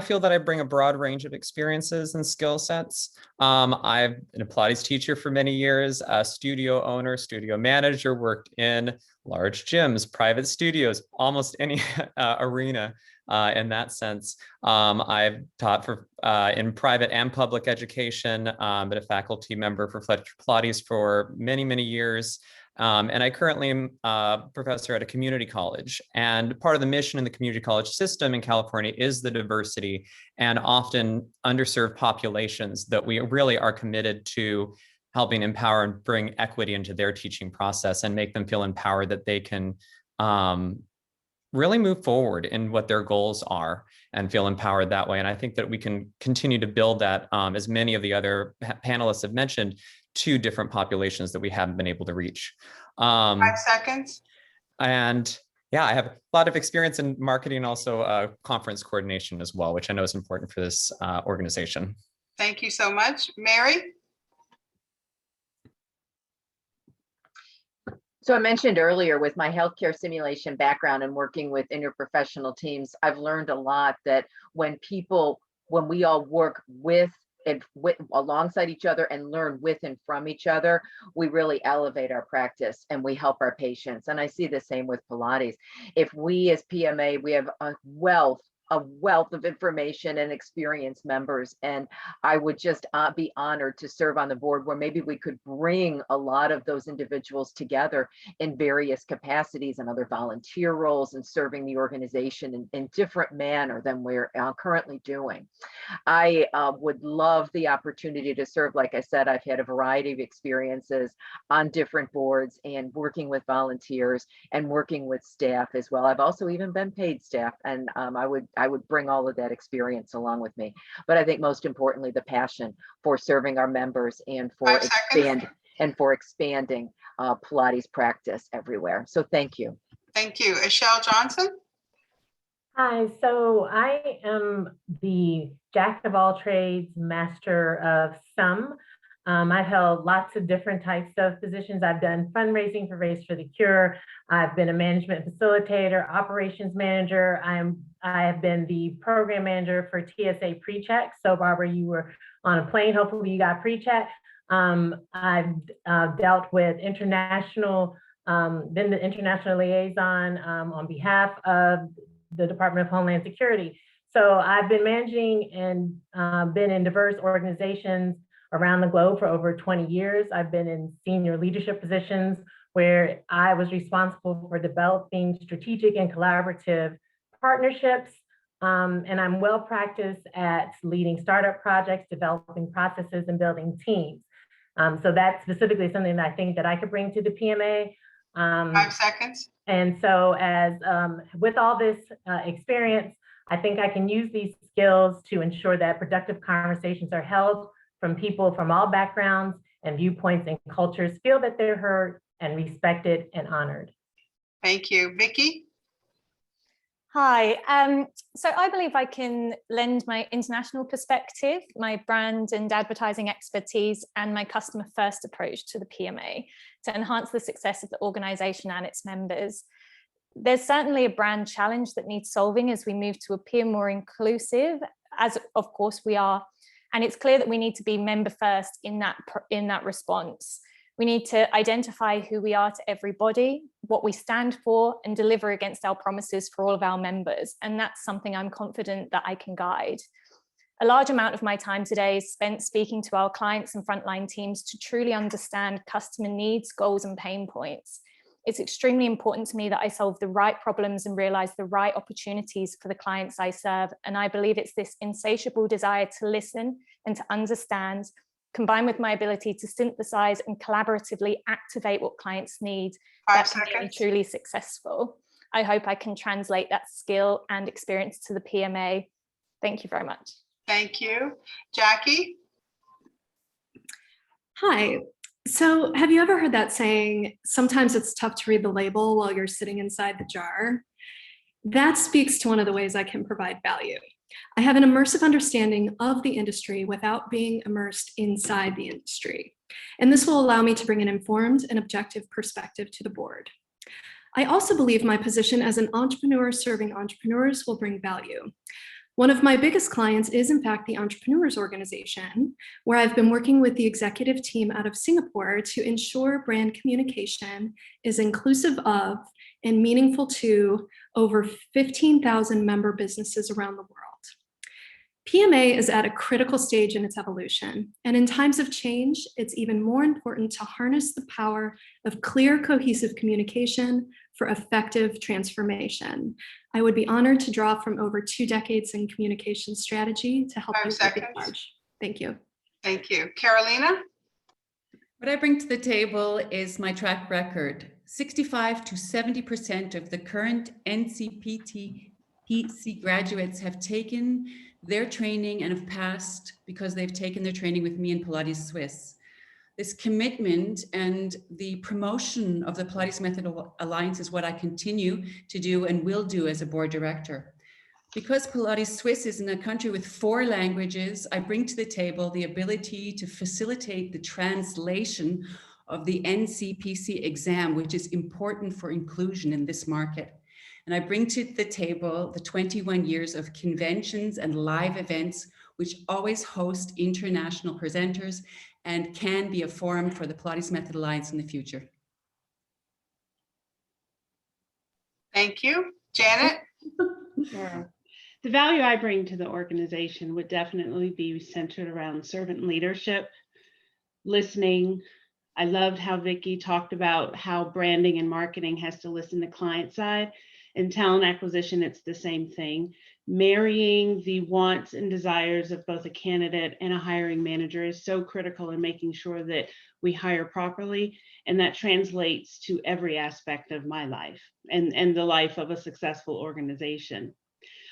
feel that I bring a broad range of experiences and skill sets. I've been a Pilates teacher for many years, a studio owner, studio manager, worked in large gyms, private studios, almost any arena in that sense. I've taught in private and public education, been a faculty member for Fletcher Pilates for many, many years. And I currently am a professor at a community college. And part of the mission in the community college system in California is the diversity and often underserved populations that we really are committed to helping empower and bring equity into their teaching process and make them feel empowered that they can really move forward in what their goals are and feel empowered that way. And I think that we can continue to build that, as many of the other panelists have mentioned, to different populations that we haven't been able to reach. 5 seconds. And yeah, I have a lot of experience in marketing and also conference coordination as well, which I know is important for this organization. Thank you so much. Mary? So I mentioned earlier with my healthcare simulation background and working with interprofessional teams, I've learned a lot that when we all work alongside each other and learn with and from each other, we really elevate our practice and we help our patients. And I see the same with Pilates. If we as PMA, we have a wealth a wealth of information and experienced members. And I would just be honored to serve on the board where maybe we could bring a lot of those individuals together in various capacities and other volunteer roles and serving the organization in different manner than we're currently doing. I would love the opportunity to serve. Like I said, I've had a variety of experiences on different boards and working with volunteers and working with staff as well. I've also even been paid staff, and I would bring all of that experience along with me. But I think most importantly, the passion for serving our members and for expanding Pilates practice everywhere. So thank you. Thank you. Michelle Johnson. Hi, so I am the jack of all trades, master of some. I've held lots of different types of positions. I've done fundraising for Race for the Cure. I've been a management facilitator, operations manager. I have been the program manager for TSA PreCheck. So Barbara, you were on a plane. Hopefully you got PreCheck. I've dealt with international, been the international liaison on behalf of the Department of Homeland Security. So I've been managing and been in diverse organizations around the globe for over 20 years. I've been in senior leadership positions where I was responsible for developing strategic and collaborative partnerships. And I'm well practiced at leading startup projects, developing processes, and building teams. So that's specifically something that I think that I could bring to the PMA. 5 seconds. And so as with all this experience, I think I can use these skills to ensure that productive conversations are held from people from all backgrounds and viewpoints and cultures, feel that they're heard and respected and honored. Thank you. Vicki? Hi, so I believe I can lend my international perspective, my brand and advertising expertise, and my customer first approach to the PMA to enhance the success of the organization and its members. There's certainly a brand challenge that needs solving as we move to appear more inclusive, as of course we are. And it's clear that we need to be member first in that response. We need to identify who we are to everybody, what we stand for, and deliver against our promises for all of our members. And that's something I'm confident that I can guide. A large amount of my time today is spent speaking to our clients and frontline teams to truly understand customer needs, goals, and pain points. It's extremely important to me that I solve the right problems and realize the right opportunities for the clients I serve. And I believe it's this insatiable desire to listen and to understand, combined with my ability to synthesize and collaboratively activate what clients need, that can make me truly successful. I hope I can translate that skill and experience to the PMA. Thank you very much. Thank you. Jackie? Hi. So have you ever heard that saying, sometimes it's tough to read the label while you're sitting inside the jar? That speaks to one of the ways I can provide value. I have an immersive understanding of the industry without being immersed inside the industry. And this will allow me to bring an informed and objective perspective to the board. I also believe my position as an entrepreneur serving entrepreneurs will bring value. One of my biggest clients is, in fact, the Entrepreneurs Organization, where I've been working with the executive team out of Singapore to ensure brand communication is inclusive of and meaningful to over 15,000 member businesses around the world. PMA is at a critical stage in its evolution, and in times of change, it's even more important to harness the power of clear, cohesive communication for effective transformation. I would be honored to draw from over 2 decades in communication strategy to help you take charge. Thank you. Thank you. Carolina? What I bring to the table is my track record. 65 to 70% of the current NCPT PC graduates have taken their training and have passed because they've taken their training with me in Pilates Swiss. This commitment and the promotion of the Pilates Method Alliance is what I continue to do and will do as a board director. Because Pilates Swiss is in a country with 4 languages, I bring to the table the ability to facilitate the translation of the NCPC exam, which is important for inclusion in this market. And I bring to the table the 21 years of conventions and live events, which always host international presenters and can be a forum for the Pilates Method Alliance in the future. Thank you. Janet? Sure. The value I bring to the organization would definitely be centered around servant leadership, listening. I loved how Vicki talked about how branding and marketing has to listen to client side. In talent acquisition, it's the same thing. Marrying the wants and desires of both a candidate and a hiring manager is so critical in making sure that we hire properly, and that translates to every aspect of my life and the life of a successful organization.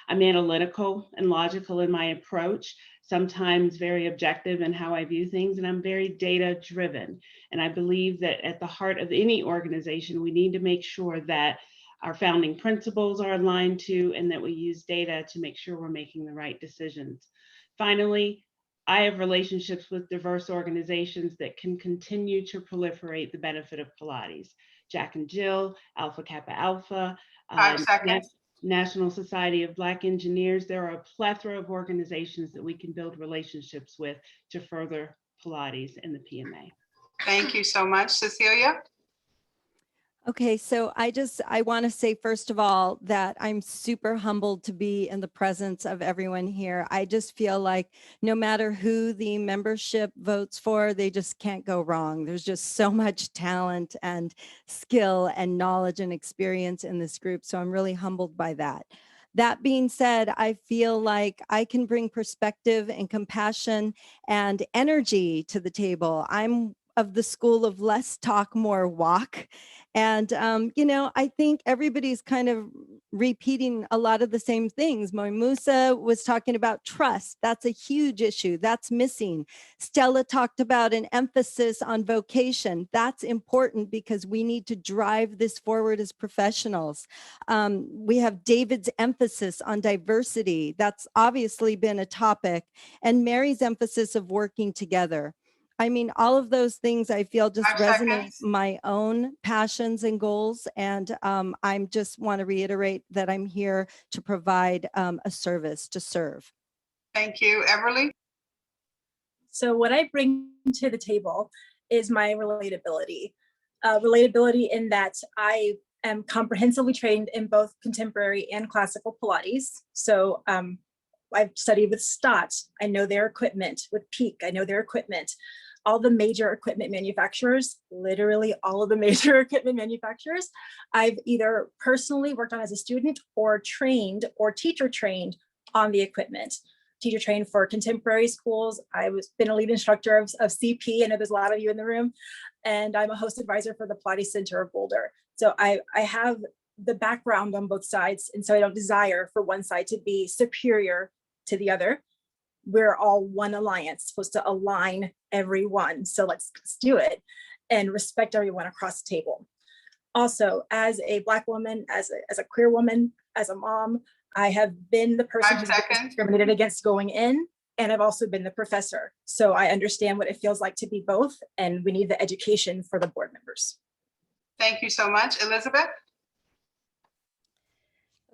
I'm analytical and logical in my approach, sometimes very objective in how I view things, and I'm very data driven. And I believe that at the heart of any organization, we need to make sure that our founding principles are aligned to, and that we use data to make sure we're making the right decisions. Finally, I have relationships with diverse organizations that can continue to proliferate the benefit of Pilates. Jack and Jill, Alpha Kappa Alpha, 5 seconds. National Society of Black Engineers. There are a plethora of organizations that we can build relationships with to further Pilates and the PMA. Thank you so much, Cecilia. Okay, so I want to say, first of all, that I'm super humbled to be in the presence of everyone here. I just feel like no matter who the membership votes for, they just can't go wrong. There's just so much talent and skill and knowledge and experience in this group. So I'm really humbled by that. That being said, I feel like I can bring perspective and compassion and energy to the table. I'm of the school of less talk, more walk. And, I think everybody's kind of repeating a lot of the same things. Musa was talking about trust. That's a huge issue. That's missing. Stella talked about an emphasis on vocation. That's important because we need to drive this forward as professionals. We have David's emphasis on diversity. That's obviously been a topic. And Mary's emphasis of working together. I mean, all of those things I feel just 5 resonate seconds. my own passions and goals. And I just want to reiterate that I'm here to provide a service, to serve. Thank you, Everly. So what I bring to the table is my relatability. Relatability in that I am comprehensively trained in both contemporary and classical Pilates. So I've studied with Stott. I know their equipment. With Peak, I know their equipment. All the major equipment manufacturers, literally all of the major equipment manufacturers, I've either personally worked on as a student or trained or teacher trained on the equipment. Teacher trained for contemporary schools. Been a lead instructor of CP. I know there's a lot of you in the room. And I'm a host advisor for the Pilates Center of Boulder. So I have the background on both sides. And so I don't desire for one side to be superior to the other. We're all one alliance, supposed to align everyone. So let's do it and respect everyone across the table. Also, as a Black woman, as a queer woman, as a mom, I have been the person who's been discriminated against going in, and I've also been the professor. So I understand what it feels like to be both, and we need the education for the board members. Thank you so much. Elizabeth?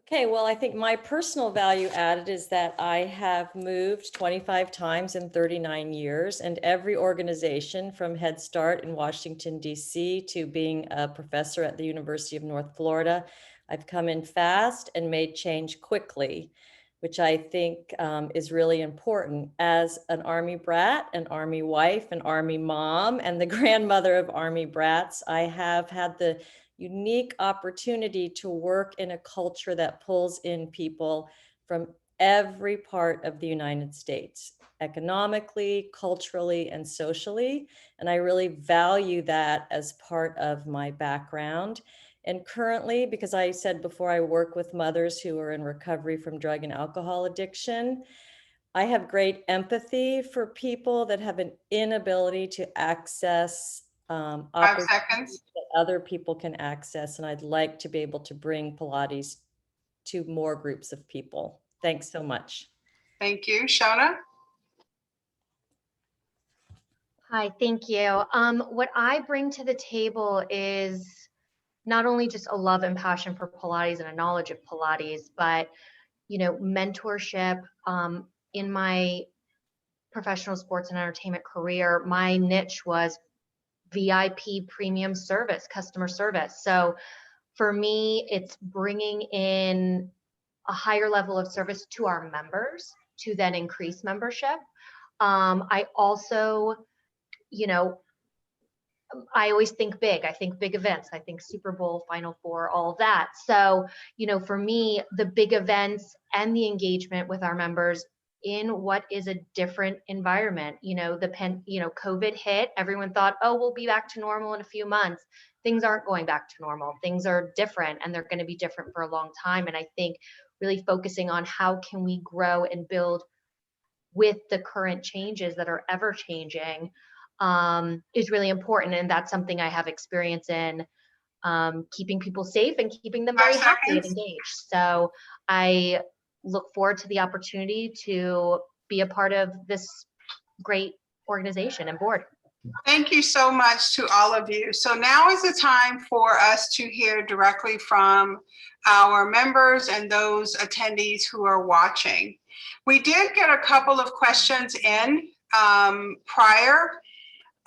Okay, well, I think my personal value added is that I have moved 25 times in 39 years, and every organization from Head Start in Washington, D.C. to being a professor at the University of North Florida, I've come in fast and made change quickly, which I think is really important. As an Army brat, an Army wife, an Army mom, and the grandmother of Army brats, I have had the unique opportunity to work in a culture that pulls in people from every part of the United States, economically, culturally, and socially. And I really value that as part of my background. And currently, because I said before, I work with mothers who are in recovery from drug and alcohol addiction, I have great empathy for people that have an inability to access 5 opportunities seconds. that other people can access. And I'd like to be able to bring Pilates to more groups of people. Thanks so much. Thank you. Shona? Hi, thank you. What I bring to the table is not only just a love and passion for Pilates and a knowledge of Pilates, but mentorship. In my professional sports and entertainment career, my niche was VIP premium service, customer service. So for me, it's bringing in a higher level of service to our members to then increase membership. I also, you know, I always think big. I think big events. I think Super Bowl, Final Four, all of that. So, you know, for me, the big events and the engagement with our members in what is a different environment. You know, COVID hit. Everyone thought, oh, we'll be back to normal in a few months. Things aren't going back to normal. Things are different, and they're going to be different for a long time. And I think really focusing on how can we grow and build with the current changes that are ever changing is really important. And that's something I have experience in, keeping people safe and keeping them very happy and engaged. So I look forward to the opportunity to be a part of this great organization and board. Thank you so much to all of you. So now is the time for us to hear directly from our members and those attendees who are watching. We did get a couple of questions in prior.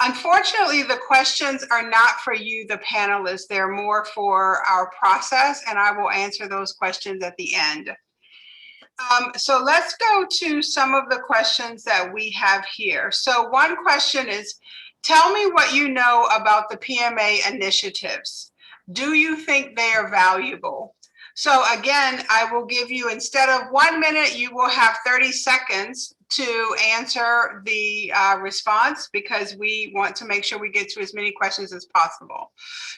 Unfortunately, the questions are not for you, the panelists. They're more for our process, and I will answer those questions at the end. So let's go to some of the questions that we have here. So one question is, tell me what you know about the PMA initiatives. Do you think they are valuable? So again, I will give you, instead of 1 minute, you will have 30 seconds to answer the response, because we want to make sure we get to as many questions as possible.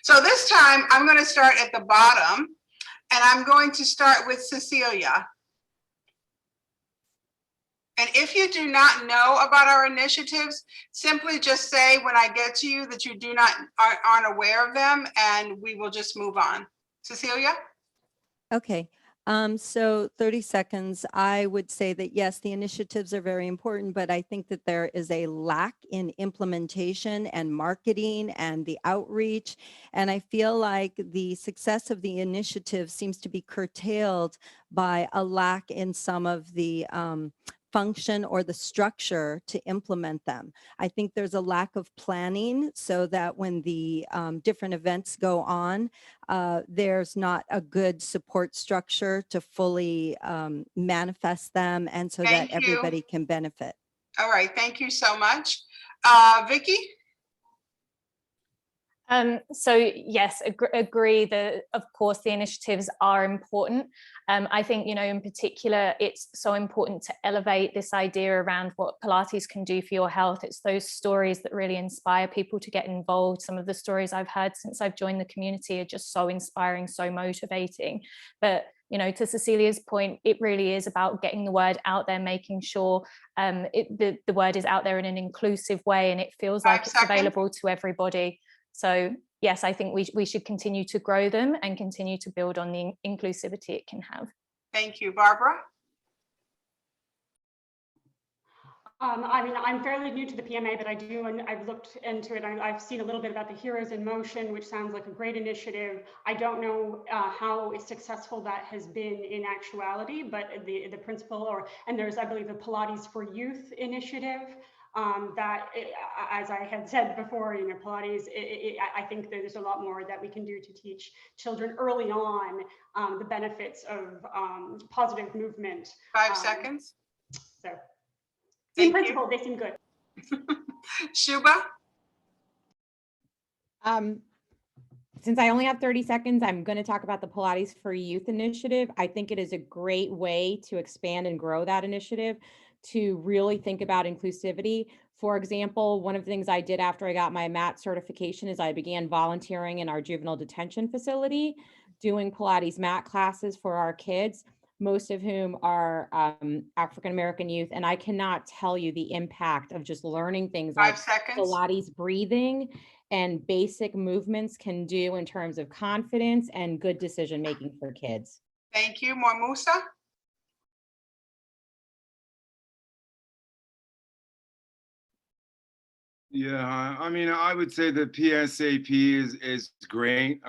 So this time I'm going to start at the bottom, and I'm going to start with Cecilia. And if you do not know about our initiatives, simply just say when I get to you that you aren't aware of them, and we will just move on. Cecilia? Okay. So 30 seconds, I would say that yes, the initiatives are very important, but I think that there is a lack in implementation and marketing and the outreach. And I feel like the success of the initiative seems to be curtailed by a lack in some of the function or the structure to implement them. I think there's a lack of planning so that when the different events go on, there's not a good support structure to fully manifest them, and so that everybody can benefit. All right, thank you so much. Vicki? So yes, agree that of course the initiatives are important. I think, you know, in particular, it's so important to elevate this idea around what Pilates can do for your health. It's those stories that really inspire people to get involved. Some of the stories I've heard since I've joined the community are just so inspiring, so motivating. But you know, to Cecilia's point, it really is about getting the word out there, making sure the word is out there in an inclusive way, and it feels like it's available to everybody. So yes, I think we should continue to grow them and continue to build on the inclusivity it can have. Thank you. Barbara? I mean, I'm fairly new to the PMA, but I've looked into it. I've seen a little bit about the Heroes in Motion, which sounds like a great initiative. I don't know how successful that has been in actuality, but the principle, and there's, I believe, the Pilates for Youth initiative. As I had said before, you know, Pilates, I think there's a lot more that we can do to teach children early on the benefits of positive movement. 5 seconds. So, in principle, they seem good. Shuba? Since I only have 30 seconds, I'm going to talk about the Pilates for Youth initiative. I think it is a great way to expand and grow that initiative, to really think about inclusivity. For example, one of the things I did after I got my MAT certification is I began volunteering in our juvenile detention facility, doing Pilates mat classes for our kids, most of whom are African-American youth. And I cannot tell you the impact of just learning things like Pilates breathing and basic movements can do in terms of confidence and good decision-making for kids. Thank you. Musa? Yeah, I mean, I would say the PSAP is great.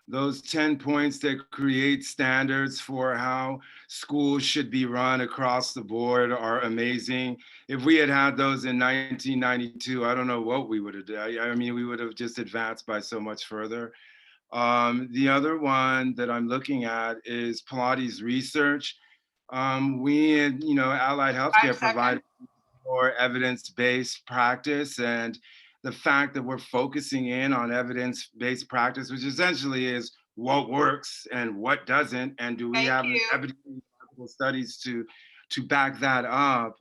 Those 10 points that create standards for how schools should be run across the board are amazing. If we had had those in 1992, I don't know what we would have done. I mean, we would have just advanced by so much further. The other one that I'm looking at is Pilates research. We in, allied healthcare provide more evidence-based practice, and the fact that we're focusing in on evidence-based practice, which essentially is what works and what doesn't, and do we have evidence studies to back that up,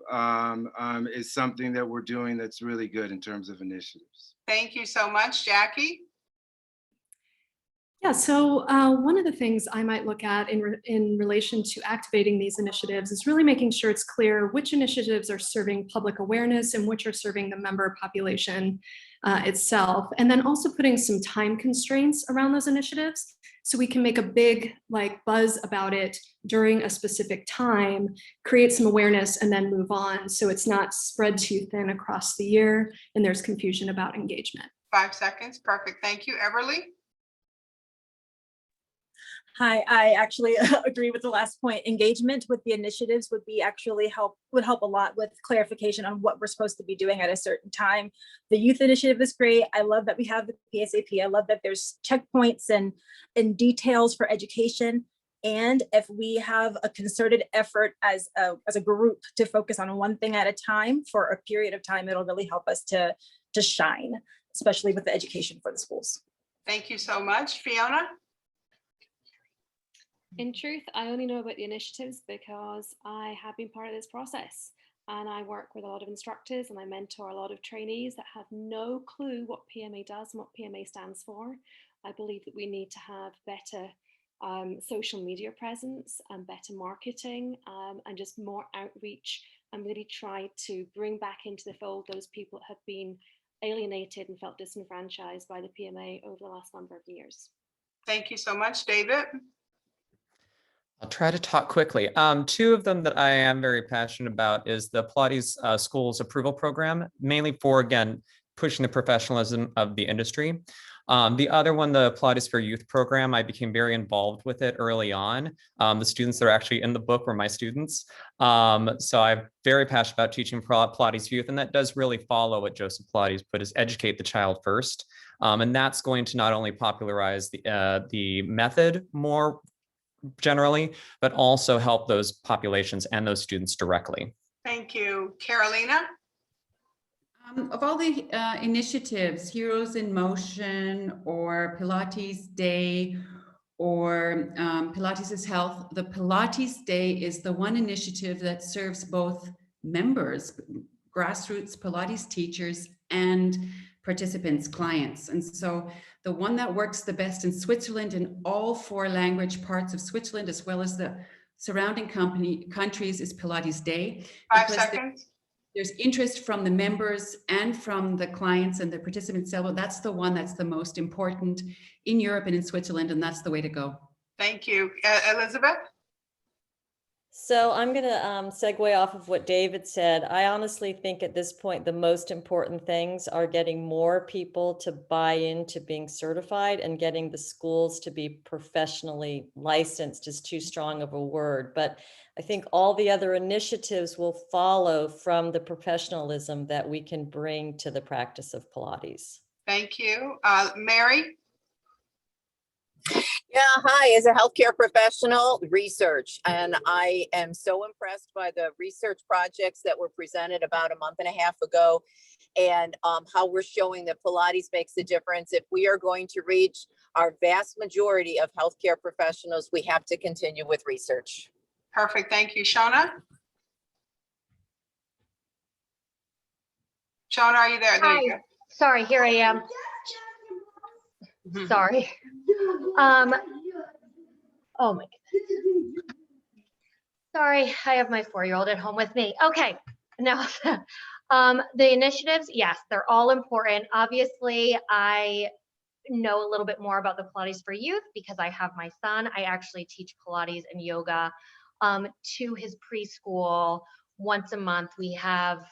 is something that we're doing that's really good in terms of initiatives. Thank you so much, Jackie. Yeah, so one of the things I might look at in relation to activating these initiatives is really making sure it's clear which initiatives are serving public awareness and which are serving the member population itself. And then also putting some time constraints around those initiatives so we can make a big buzz about it during a specific time, create some awareness, and then move on. So it's not spread too thin across the year and there's confusion about engagement. 5 seconds, perfect. Thank you, Everly. Hi, I actually agree with the last point. Engagement with the initiatives would help a lot with clarification on what we're supposed to be doing at a certain time. The youth initiative is great. I love that we have the PSAP. I love that there's checkpoints and details for education. And if we have a concerted effort as a group to focus on one thing at a time for a period of time, it'll really help us to shine, especially with the education for the schools. Thank you so much. Fiona? In truth, I only know about the initiatives because I have been part of this process, and I work with a lot of instructors and I mentor a lot of trainees that have no clue what PMA does and what PMA stands for. I believe that we need to have better social media presence and better marketing and just more outreach, and really try to bring back into the fold those people that have been alienated and felt disenfranchised by the PMA over the last number of years. Thank you so much, David. I'll try to talk quickly. Two of them that I am very passionate about is the Pilates Schools Approval Program, mainly for, again, pushing the professionalism of the industry. The other one, the Pilates for Youth program, I became very involved with it early on. The students that are actually in the book were my students. So I'm very passionate about teaching Pilates youth, and that does really follow what Joseph Pilates put as educate the child first. And that's going to not only popularize the method more generally, but also help those populations and those students directly. Thank you. Carolina? Of all the initiatives, Heroes in Motion or Pilates Day or Pilates is Health, the Pilates Day is the one initiative that serves both members, grassroots Pilates teachers, and participants, clients. And so the one that works the best in Switzerland, in all 4 language parts of Switzerland, as well as the surrounding countries, is Pilates Day. 5 seconds. There's interest from the members and from the clients and the participants. So that's the one that's the most important in Europe and in Switzerland, and that's the way to go. Thank you. Elizabeth? So I'm going to segue off of what David said. I honestly think at this point, the most important things are getting more people to buy into being certified, and getting the schools to be professionally licensed is too strong of a word. But I think all the other initiatives will follow from the professionalism that we can bring to the practice of Pilates. Thank you. Mary? Yeah, hi, as a healthcare professional, research. And I am so impressed by the research projects that were presented about a month and a half ago, and how we're showing that Pilates makes a difference. If we are going to reach our vast majority of healthcare professionals, we have to continue with research. Perfect. Thank you. Shauna? Shauna, are you there? There Hi. you go. Sorry, here I am. Sorry. Oh my goodness. Sorry, I have my 4-year-old at home with me. Okay, now the initiatives, yes, they're all important. Obviously, I know a little bit more about the Pilates for Youth because I have my son. I actually teach Pilates and yoga to his preschool once a month. We have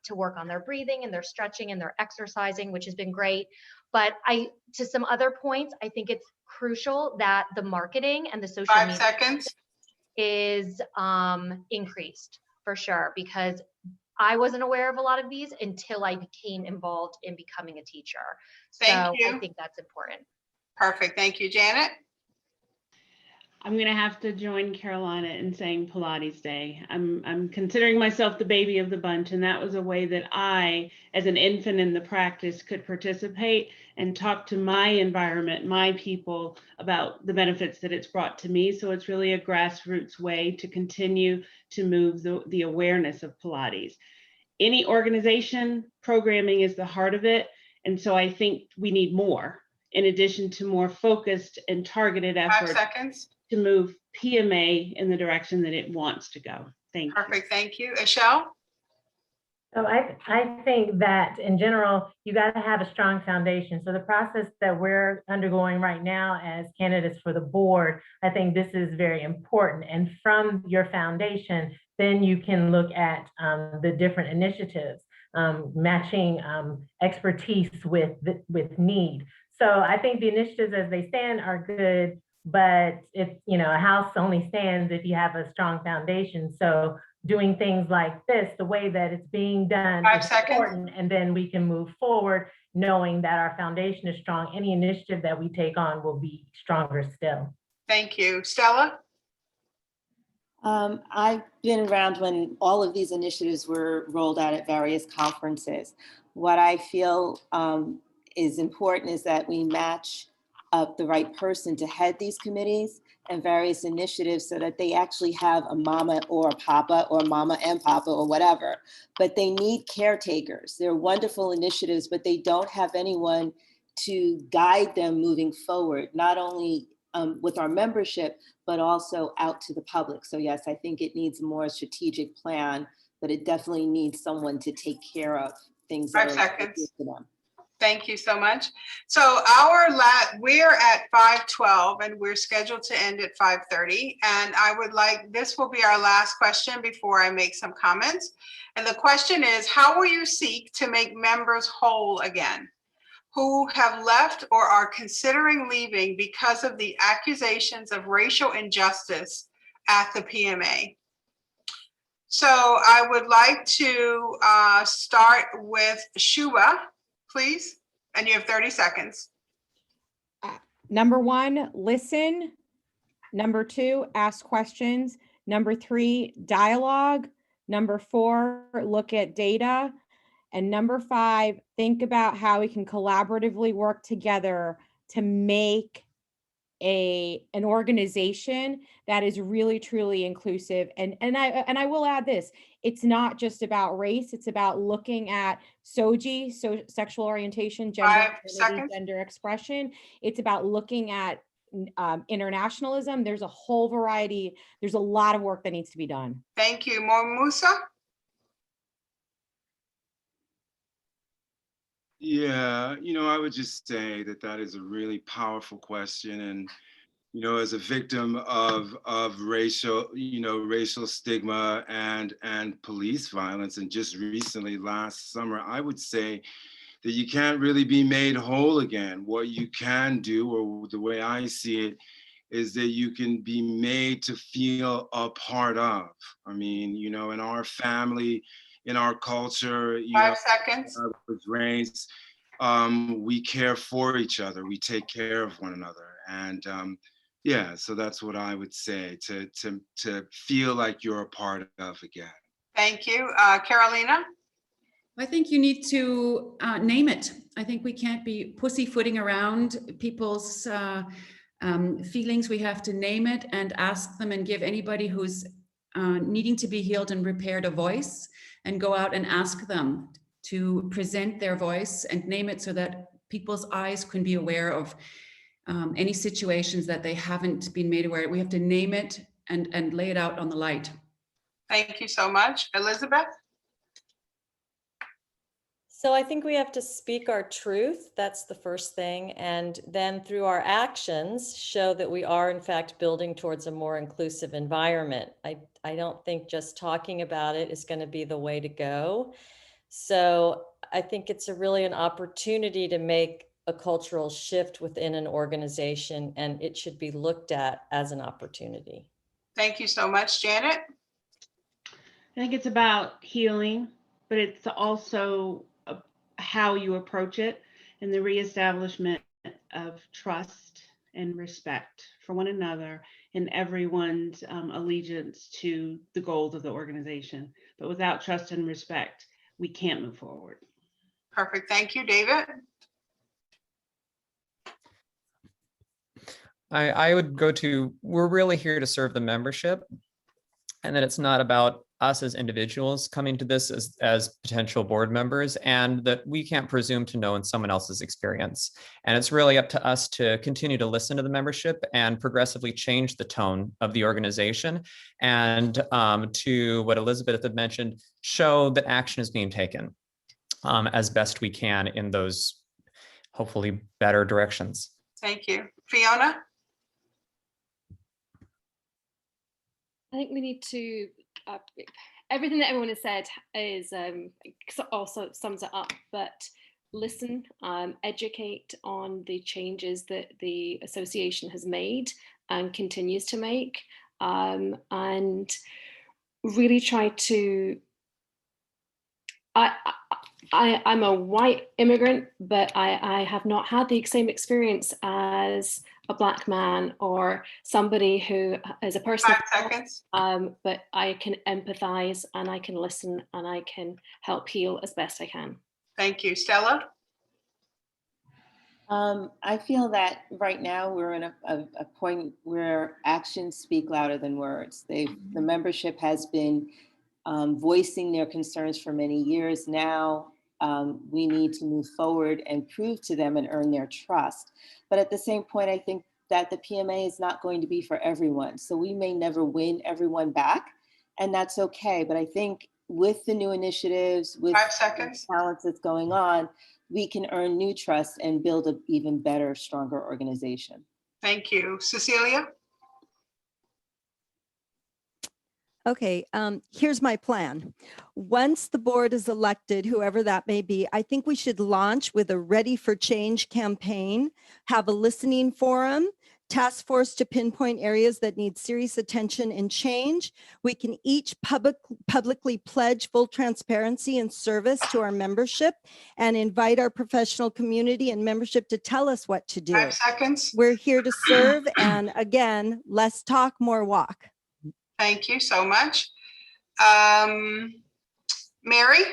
to work on their breathing and their stretching and their exercising, which has been great. But to some other points, I think it's crucial that the marketing and the social 5 media seconds. is increased for sure, because I wasn't aware of a lot of these until I became involved in becoming a teacher. Thank you. I think that's important. Perfect. Thank you. Janet? I'm going to have to join Carolina in saying Pilates Day. I'm considering myself the baby of the bunch, and that was a way that I, as an infant in the practice, could participate and talk to my environment, my people, about the benefits that it's brought to me. So it's really a grassroots way to continue to move the awareness of Pilates. Any organization, programming is the heart of it. And so I think we need more, in addition to more focused and targeted efforts. 5 seconds. To move PMA in the direction that it wants to go. Thank you. Perfect. Thank you. Michelle? So I think that in general, you got to have a strong foundation. So the process that we're undergoing right now as candidates for the board, I think this is very important. And from your foundation, then you can look at the different initiatives, matching expertise with need. So I think the initiatives as they stand are good, but a house only stands if you have a strong foundation. So doing things like this, the way that it's being done 5 is seconds. important, and then we can move forward knowing that our foundation is strong. Any initiative that we take on will be stronger still. Thank you. Stella? I've been around when all of these initiatives were rolled out at various conferences. What I feel is important is that we match up the right person to head these committees and various initiatives so that they actually have a mama or a papa or mama and papa or whatever, but they need caretakers. They're wonderful initiatives, but they don't have anyone to guide them moving forward, not only with our membership, but also out to the public. So yes, I think it needs a more strategic plan, but it definitely needs someone to take care of things. 5 seconds. Thank you so much. So we're at 5:12 and we're scheduled to end at 5:30. And this will be our last question before I make some comments. And the question is, how will you seek to make members whole again who have left or are considering leaving because of the accusations of racial injustice at the PMA? So I would like to start with Shuba, please. And you have 30 seconds. Number 1, listen. Number 2, ask questions. Number 3, dialogue. Number 4, look at data. And number 5, think about how we can collaboratively work together to make an organization that is really truly inclusive. And I will add this, it's not just about race, it's about looking at SOGI, so sexual orientation, gender identity, gender expression. It's about looking at internationalism. There's a whole variety, there's a lot of work that needs to be done. Thank you. Musa? Yeah, I would just say that is a really powerful question. And, as a victim of racial stigma and police violence, and just recently last summer, I would say that you can't really be made whole again. What you can do, or the way I see it, is that you can be made to feel a part of. I mean, in our family, in our culture, 5 seconds. With race, we care for each other. We take care of one another, and so that's what I would say, to feel like you're a part of again. Thank you, Carolina. I think you need to name it. I think we can't be pussyfooting around people's feelings. We have to name it and ask them, and give anybody who's needing to be healed and repaired a voice, and go out and ask them to present their voice and name it, so that people's eyes can be aware of any situations that they haven't been made aware of. We have to name it and lay it out on the light. Thank you so much. Elizabeth? So I think we have to speak our truth. That's the first thing. And then through our actions, show that we are in fact building towards a more inclusive environment. I don't think just talking about it is going to be the way to go. So I think it's really an opportunity to make a cultural shift within an organization, and it should be looked at as an opportunity. Thank you so much. Janet? I think it's about healing, but it's also how you approach it, and the reestablishment of trust and respect for one another and everyone's allegiance to the goals of the organization. But without trust and respect, we can't move forward. Perfect. Thank you, David. I would go to, we're really here to serve the membership, and that it's not about us as individuals coming to this as potential board members, and that we can't presume to know in someone else's experience. And it's really up to us to continue to listen to the membership and progressively change the tone of the organization. And to what Elizabeth had mentioned, show that action is being taken as best we can in those hopefully better directions. Thank you. Fiona? I think we need to, everything that everyone has said is also sums it up, but listen, educate on the changes that the association has made and continues to make, and really try to, I'm a white immigrant, but I have not had the same experience as a Black man or somebody who is a person. 5 seconds. But I can empathize and I can listen and I can help heal as best I can. Thank you. Stella? I feel that right now we're in a point where actions speak louder than words. The membership has been voicing their concerns for many years now. We need to move forward and prove to them and earn their trust. But at the same point, I think that the PMA is not going to be for everyone. So we may never win everyone back, and that's okay. But I think with the new initiatives, with 5 seconds. the talents that's going on, we can earn new trust and build an even better, stronger organization. Thank you. Cecilia? Okay, here's my plan. Once the board is elected, whoever that may be, I think we should launch with a Ready for Change campaign, have a listening forum, task force to pinpoint areas that need serious attention and change. We can each publicly pledge full transparency and service to our membership and invite our professional community and membership to tell us what to do. 5 seconds. We're here to serve, and again, less talk, more walk. Thank you so much. Mary?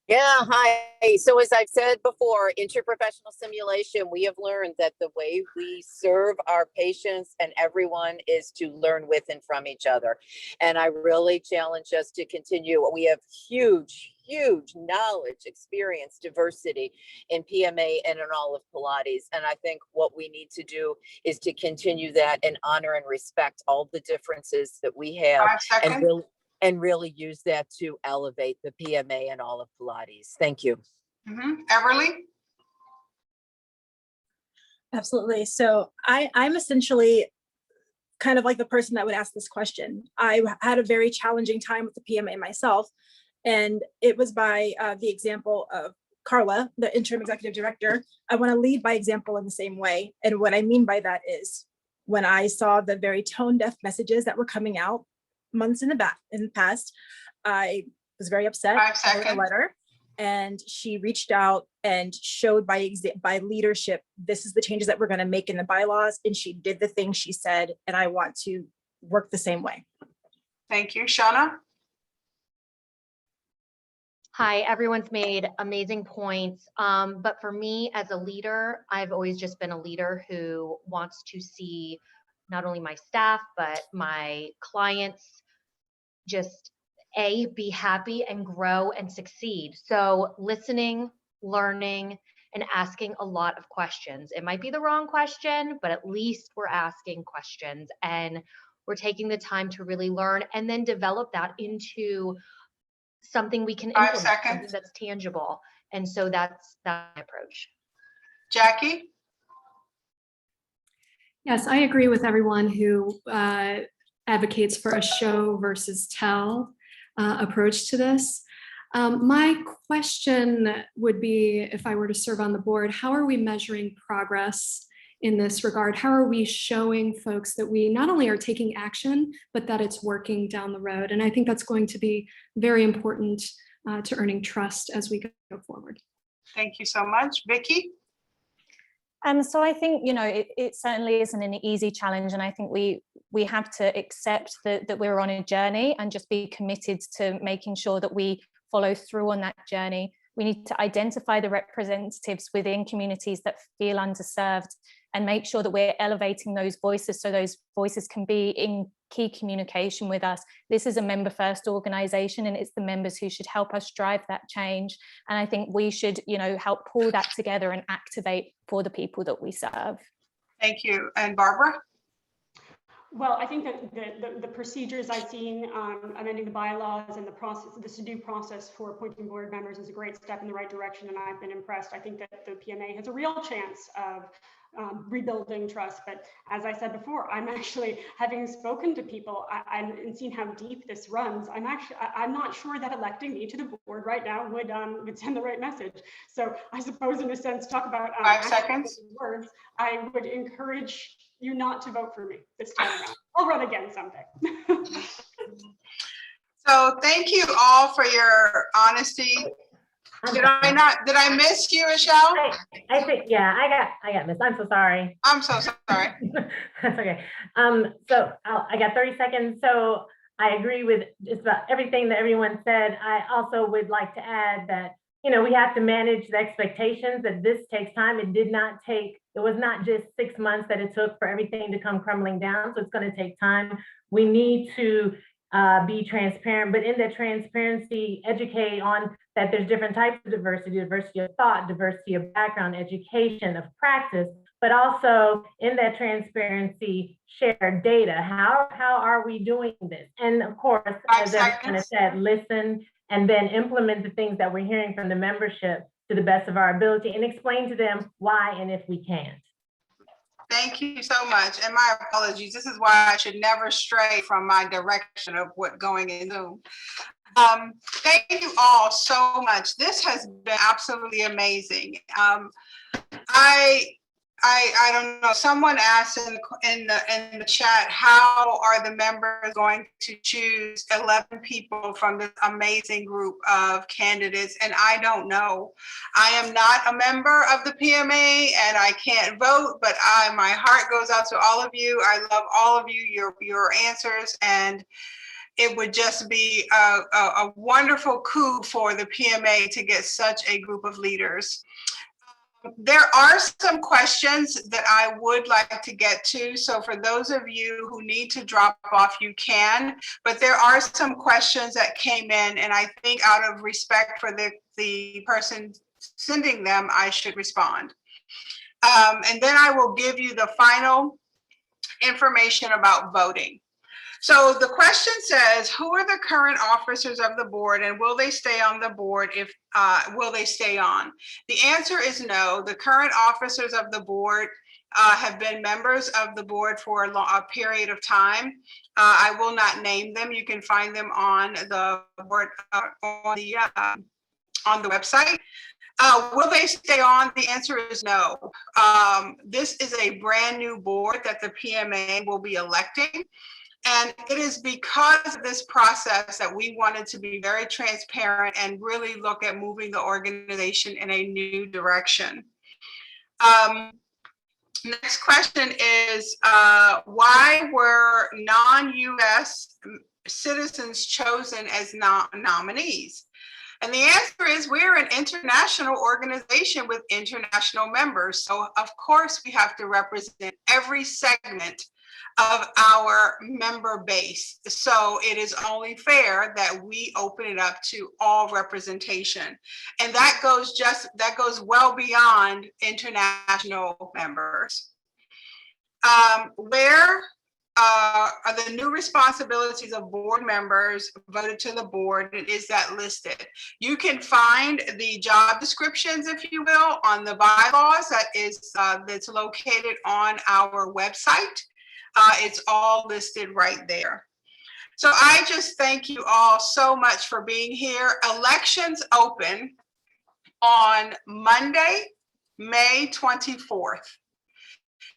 Yeah, hi. So as I've said before, interprofessional simulation, we have learned that the way we serve our patients and everyone is to learn with and from each other. And I really challenge us to continue. We have huge knowledge, experience, diversity in PMA and in all of Pilates. And I think what we need to do is to continue that and honor and respect all the differences that we have. 5 seconds. And really use that to elevate the PMA and all of Pilates. Thank you. Everly? Absolutely. So I'm essentially kind of like the person that would ask this question. I had a very challenging time with the PMA myself, and it was by the example of Carla, the interim executive director. I want to lead by example in the same way. And what I mean by that is when I saw the very tone deaf messages that were coming out months in the past, I was very upset. 5 seconds. I wrote a letter, and she reached out and showed by leadership, this is the changes that we're going to make in the bylaws, and she did the thing she said, and I want to work the same way. Thank you. Shauna? Hi, everyone's made amazing points. But for me as a leader, I've always just been a leader who wants to see not only my staff, but my clients just be happy and grow and succeed. So listening, learning, and asking a lot of questions. It might be the wrong question, but at least we're asking questions and we're taking the time to really learn and then develop that into something we can 5 implement, seconds. something that's tangible. And so that's my approach. Jackie? Yes, I agree with everyone who advocates for a show versus tell approach to this. My question would be, if I were to serve on the board, how are we measuring progress in this regard? How are we showing folks that we not only are taking action, but that it's working down the road? And I think that's going to be very important to earning trust as we go forward. Thank you so much. Vicki? So I think, you know, it certainly isn't an easy challenge. And I think we have to accept that we're on a journey and just be committed to making sure that we follow through on that journey. We need to identify the representatives within communities that feel underserved and make sure that we're elevating those voices so those voices can be in key communication with us. This is a member first organization, and it's the members who should help us drive that change. And I think we should, you know, help pull that together and activate for the people that we serve. Thank you. And Barbara? Well, I think that the procedures I've seen, amending the bylaws and the process, this due process for appointing board members is a great step in the right direction, and I've been impressed. I think that the PMA has a real chance of rebuilding trust. But as I said before, I'm actually, having spoken to people and seen how deep this runs, I'm not sure that electing me to the board right now would send the right message. So I suppose, in a sense, talk about 5 seconds words, I would encourage you not to vote for me this time around. I'll run again someday. So thank you all for your honesty. Did I miss you, Michelle? I think, yeah, I got missed. I'm so sorry. I'm so sorry. That's okay. So I got 30 seconds. So I agree with just about everything that everyone said. I also would like to add that, you know, we have to manage the expectations that this takes time. It was not just 6 months that it took for everything to come crumbling down. So it's going to take time. We need to be transparent, but in that transparency, educate on that there's different types of diversity of thought, diversity of background, education, of practice, but also in that transparency, share data. How are we doing this? And of course, as everyone said, listen and then implement the things that we're hearing from the membership to the best of our ability and explain to them why and if we can't. Thank you so much. And my apologies. This is why I should never stray from my direction of what going in Zoom. Thank you all so much. This has been absolutely amazing. I don't know, someone asked in the chat, how are the members going to choose 11 people from this amazing group of candidates? And I don't know. I am not a member of the PMA and I can't vote, but my heart goes out to all of you. I love all of you, your answers, and it would just be a wonderful coup for the PMA to get such a group of leaders. There are some questions that I would like to get to. So for those of you who need to drop off, you can, but there are some questions that came in, and I think out of respect for the person sending them, I should respond. And then I will give you the final information about voting. So the question says, who are the current officers of the board and will they stay on the board? If will they stay on? The answer is no. The current officers of the board have been members of the board for a period of time. I will not name them. You can find them on the board on the website. Will they stay on? The answer is no. This is a brand new board that the PMA will be electing. And it is because of this process that we wanted to be very transparent and really look at moving the organization in a new direction. Next question is, why were non-US citizens chosen as nominees? And the answer is we're an international organization with international members. So of course we have to represent every segment of our member base. So it is only fair that we open it up to all representation. And that goes well beyond international members. Where are the new responsibilities of board members voted to the board, and is that listed? You can find the job descriptions, if you will, on the bylaws that's located on our website. It's all listed right there. So I just thank you all so much for being here. Elections open on Monday, May 24th.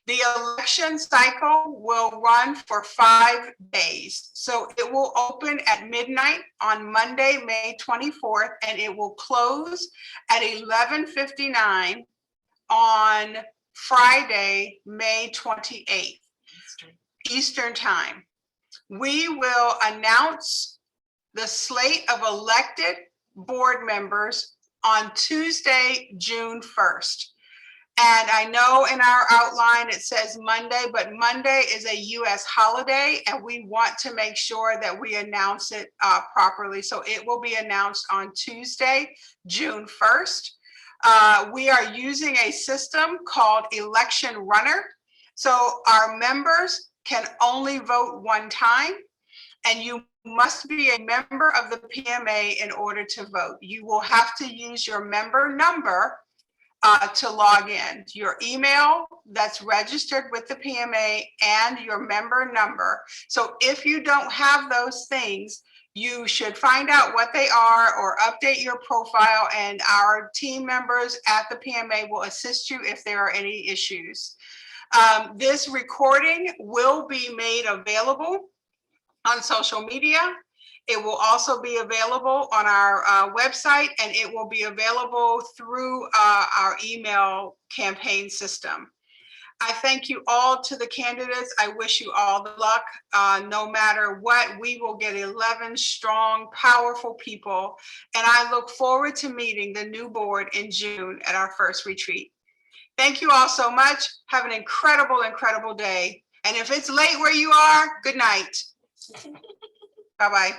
The election cycle will run for 5 days. So it will open at midnight on Monday, May 24th, and it will close at 11:59 on Friday, May 28th, Eastern Time. We will announce the slate of elected board members on Tuesday, June 1st. And I know in our outline it says Monday, but Monday is a US holiday and we want to make sure that we announce it properly. So it will be announced on Tuesday, June 1st. We are using a system called Election Runner. So our members can only vote one time, and you must be a member of the PMA in order to vote. You will have to use your member number to log in, your email that's registered with the PMA and your member number. So if you don't have those things, you should find out what they are or update your profile, and our team members at the PMA will assist you if there are any issues. This recording will be made available on social media. It will also be available on our website, and it will be available through our email campaign system. I thank you all to the candidates. I wish you all the luck. No matter what, we will get 11 strong, powerful people. And I look forward to meeting the new board in June at our first retreat. Thank you all so much. Have an incredible, incredible day. And if it's late where you are, good night. Bye-bye.